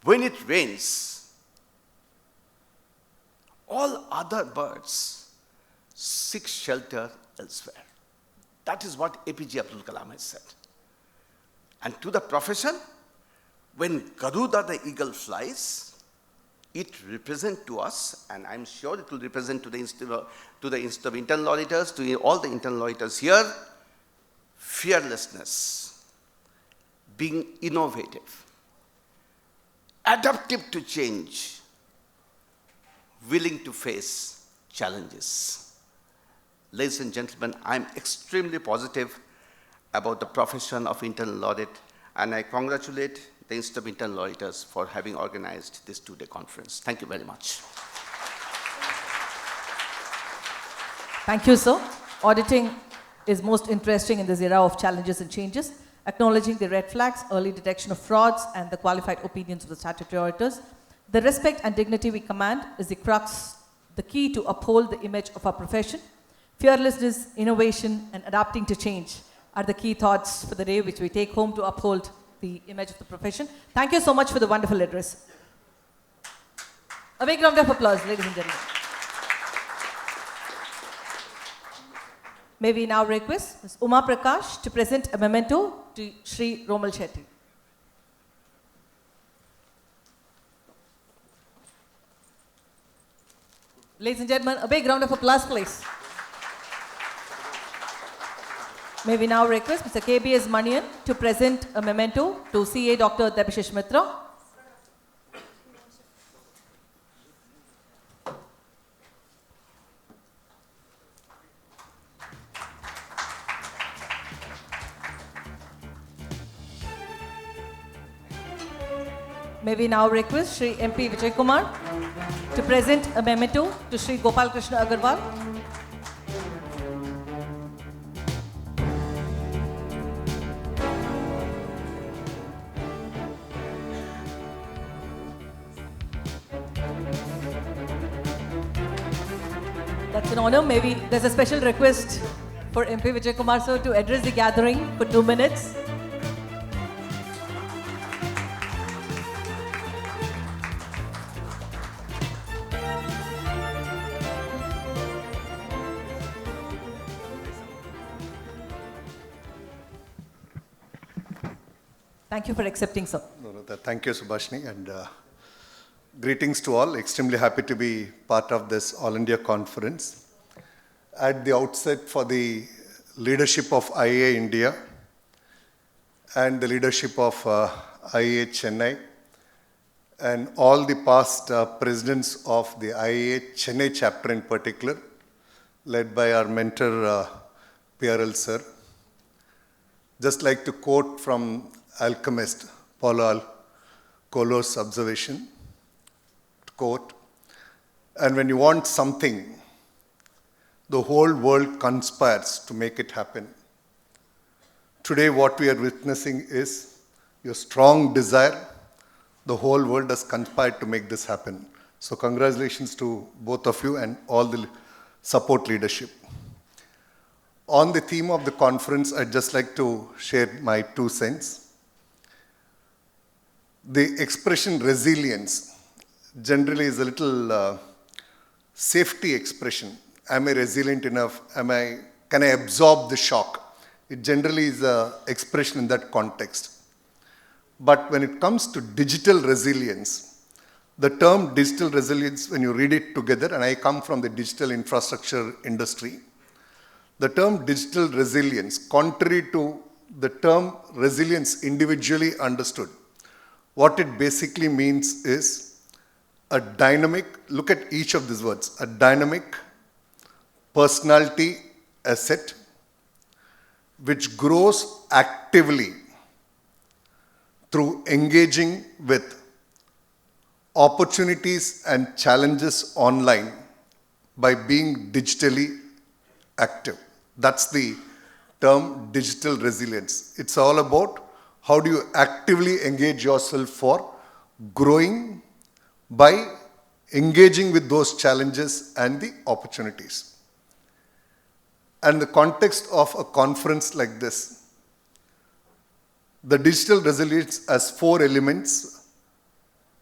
when it rains. All other birds seek shelter elsewhere. That is what APJ Abdul Kalam has said. And to the profession, when Garuda the eagle flies, it represents to us, and I'm sure it will represent to the Institute of Internal Auditors, to all the internal auditors here, fearlessness, being innovative, adaptive to change, willing to face challenges. Ladies and gentlemen, I'm extremely positive about the profession of internal audit, and I congratulate the Institute of Internal Auditors for having organized this two-day conference. Thank you very much. Thank you, sir. Auditing is most interesting in this era of challenges and changes, acknowledging the red flags, early detection of frauds, and the qualified opinions of the statutory auditors. The respect and dignity we command is the crux, the key to uphold the image of our profession. Fearlessness, innovation, and adapting to change are the key thoughts for the day which we take home to uphold the image of the profession. Thank you so much for the wonderful address. A big round of applause, ladies and gentlemen. May we now request Ms. Uma Prakash to present a memento to Shri Romal Shetty. Ladies and gentlemen, a big round of applause, please. May we now request Mr. KBS Manian to present a memento to CA Dr. Debashish Mitra. May we now request Shri MP Vijay Kumar to present a memento to Shri Gopal Krishna Agarwal. That's an honor. Maybe there's a special request for MP Vijay Kumar sir to address the gathering for 2 minutes. Thank you for accepting, sir. Thank you, Subhashini, and greetings to all. Extremely happy to be part of this All India Conference. At the outset, for the leadership of IAA India and the leadership of IAA Chennai and all the past presidents of the IAA Chennai chapter in particular, led by our mentor PRL sir. Just like to quote from alchemist Paulo Coelho's observation, quote, and when you want something, the whole world conspires to make it happen. Today what we are witnessing is your strong desire. The whole world has conspired to make this happen. So congratulations to both of you and all the support leadership. On the theme of the conference, I'd just like to share my 2 cents. The expression resilience generally is a little safety expression. Am I resilient enough? Can I absorb the shock? It generally is an expression in that context. But when it comes to digital resilience, the term digital resilience, when you read it together, and I come from the digital infrastructure industry, the term digital resilience, contrary to the term resilience individually understood, what it basically means is a dynamic, look at each of these words, a dynamic personality asset which grows actively through engaging with opportunities and challenges online by being digitally active. That's the term digital resilience. It's all about how do you actively engage yourself for growing by engaging with those challenges and the opportunities. And the context of a conference like this, the digital resilience has 4 elements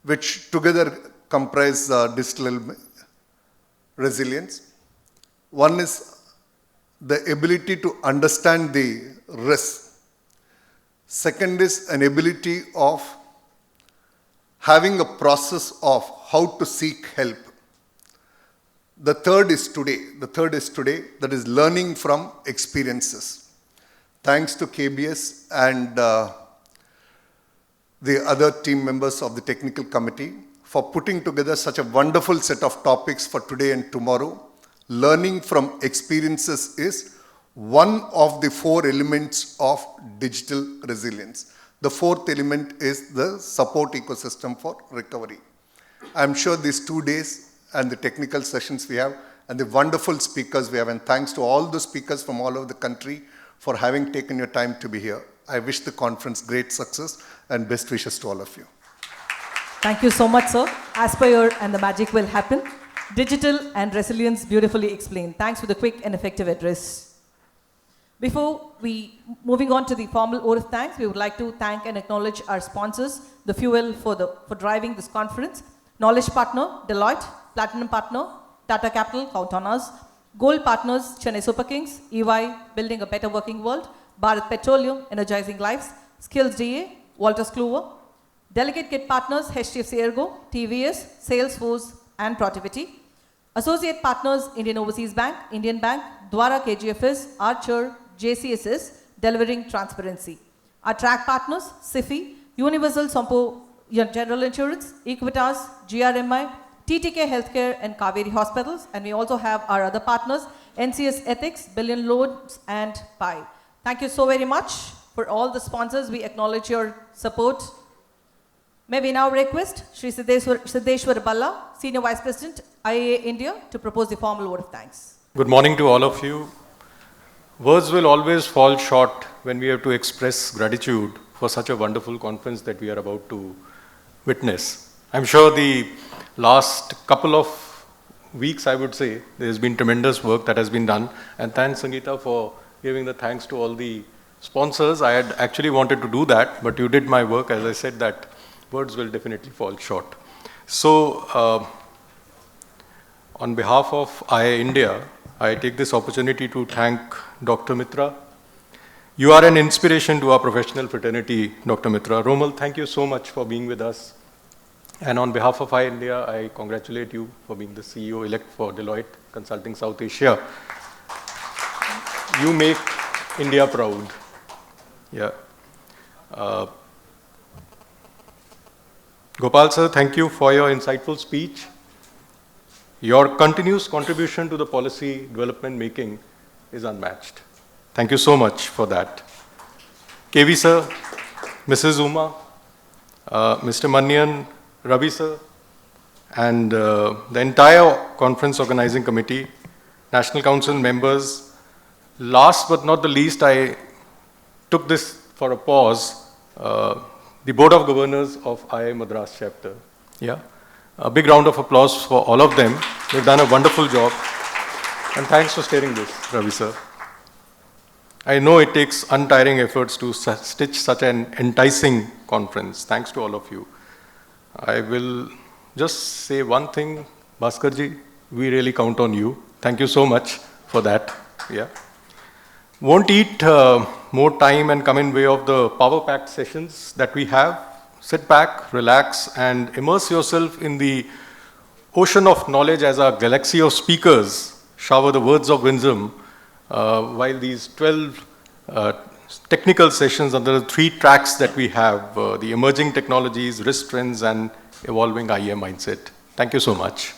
which together comprise digital resilience. One is the ability to understand the risk. Second is an ability of having a process of how to seek help. The third is today. That is learning from experiences. Thanks to KBS and the other team members of the technical committee for putting together such a wonderful set of topics for today and tomorrow. Learning from experiences is one of the 4 elements of digital resilience. The 4th element is the support ecosystem for recovery. I'm sure these 2 days and the technical sessions we have and the wonderful speakers we have, and thanks to all the speakers from all over the country for having taken your time to be here. I wish the conference great success and best wishes to all of you. Thank you so much, sir. Aspire and the magic will happen. Digital and resilience beautifully explained. Thanks for the quick and effective address. Before moving on to the formal vote of thanks, we would like to thank and acknowledge our sponsors, the fuel for driving this conference. Knowledge partner, Deloitte. Platinum partner, Tata Capital, count on us. Gold partners, Chennai Super Kings. EY, building a better working world. Bharat Petroleum, energizing lives. Skills DA, Walters Kluwer. Delegate kit partners, HDFC Ergo, TVS, Salesforce, and Protivity. Associate partners, Indian Overseas Bank, Indian Bank, Dwara KGFS, Archer, JCSS, delivering transparency. Our track partners, SIFI, Universal Sompo General Insurance, Equitas, GRMI, TTK Healthcare, and Kaveri Hospitals. And we also have our other partners, NCS Ethics, Billion Loans, and PI. Thank you so very much for all the sponsors. We acknowledge your support. May we now request Shri Siddeshwar Balla, Senior Vice President, IAA India, to propose the formal vote of thanks. Good morning to all of you. Words will always fall short when we have to express gratitude for such a wonderful conference that we are about to witness. I'm sure the last couple of weeks, I would say, there's been tremendous work that has been done. And thanks, Sangeeta, for giving the thanks to all the sponsors. I had actually wanted to do that, but you did my work. As I said, that words will definitely fall short. So, on behalf of IA India, I take this opportunity to thank Dr. Mitra. You are an inspiration to our professional fraternity, Dr. Mitra. Romal, thank you so much for being with us. And on behalf of IA India, I congratulate you for being the CEO-elect for Deloitte Consulting South Asia. You make India proud. Yeah. Gopal sir, thank you for your insightful speech. Your continuous contribution to the policy development making is unmatched. Thank you so much for that. KV sir, Mrs. Uma, Mr. Manian, Ravi sir, and the entire conference organizing committee, National Council members. Last but not the least, I took this for a pause. The Board of Governors of IIM Madras chapter. Yeah. A big round of applause for all of them. They've done a wonderful job. And thanks for steering this, Ravi sir. I know it takes untiring efforts to stitch such an enticing conference. Thanks to all of you. I will just say one thing, Bhaskarji, we really count on you. Thank you so much for that. Yeah. Won't eat more time and come in way of the power-packed sessions that we have. Sit back, relax, and immerse yourself in the ocean of knowledge as a galaxy of speakers shower the words of wisdom while these 12 technical sessions under the 3 tracks that we have, the emerging technologies, risk trends, and evolving IEM mindset. Thank you so much.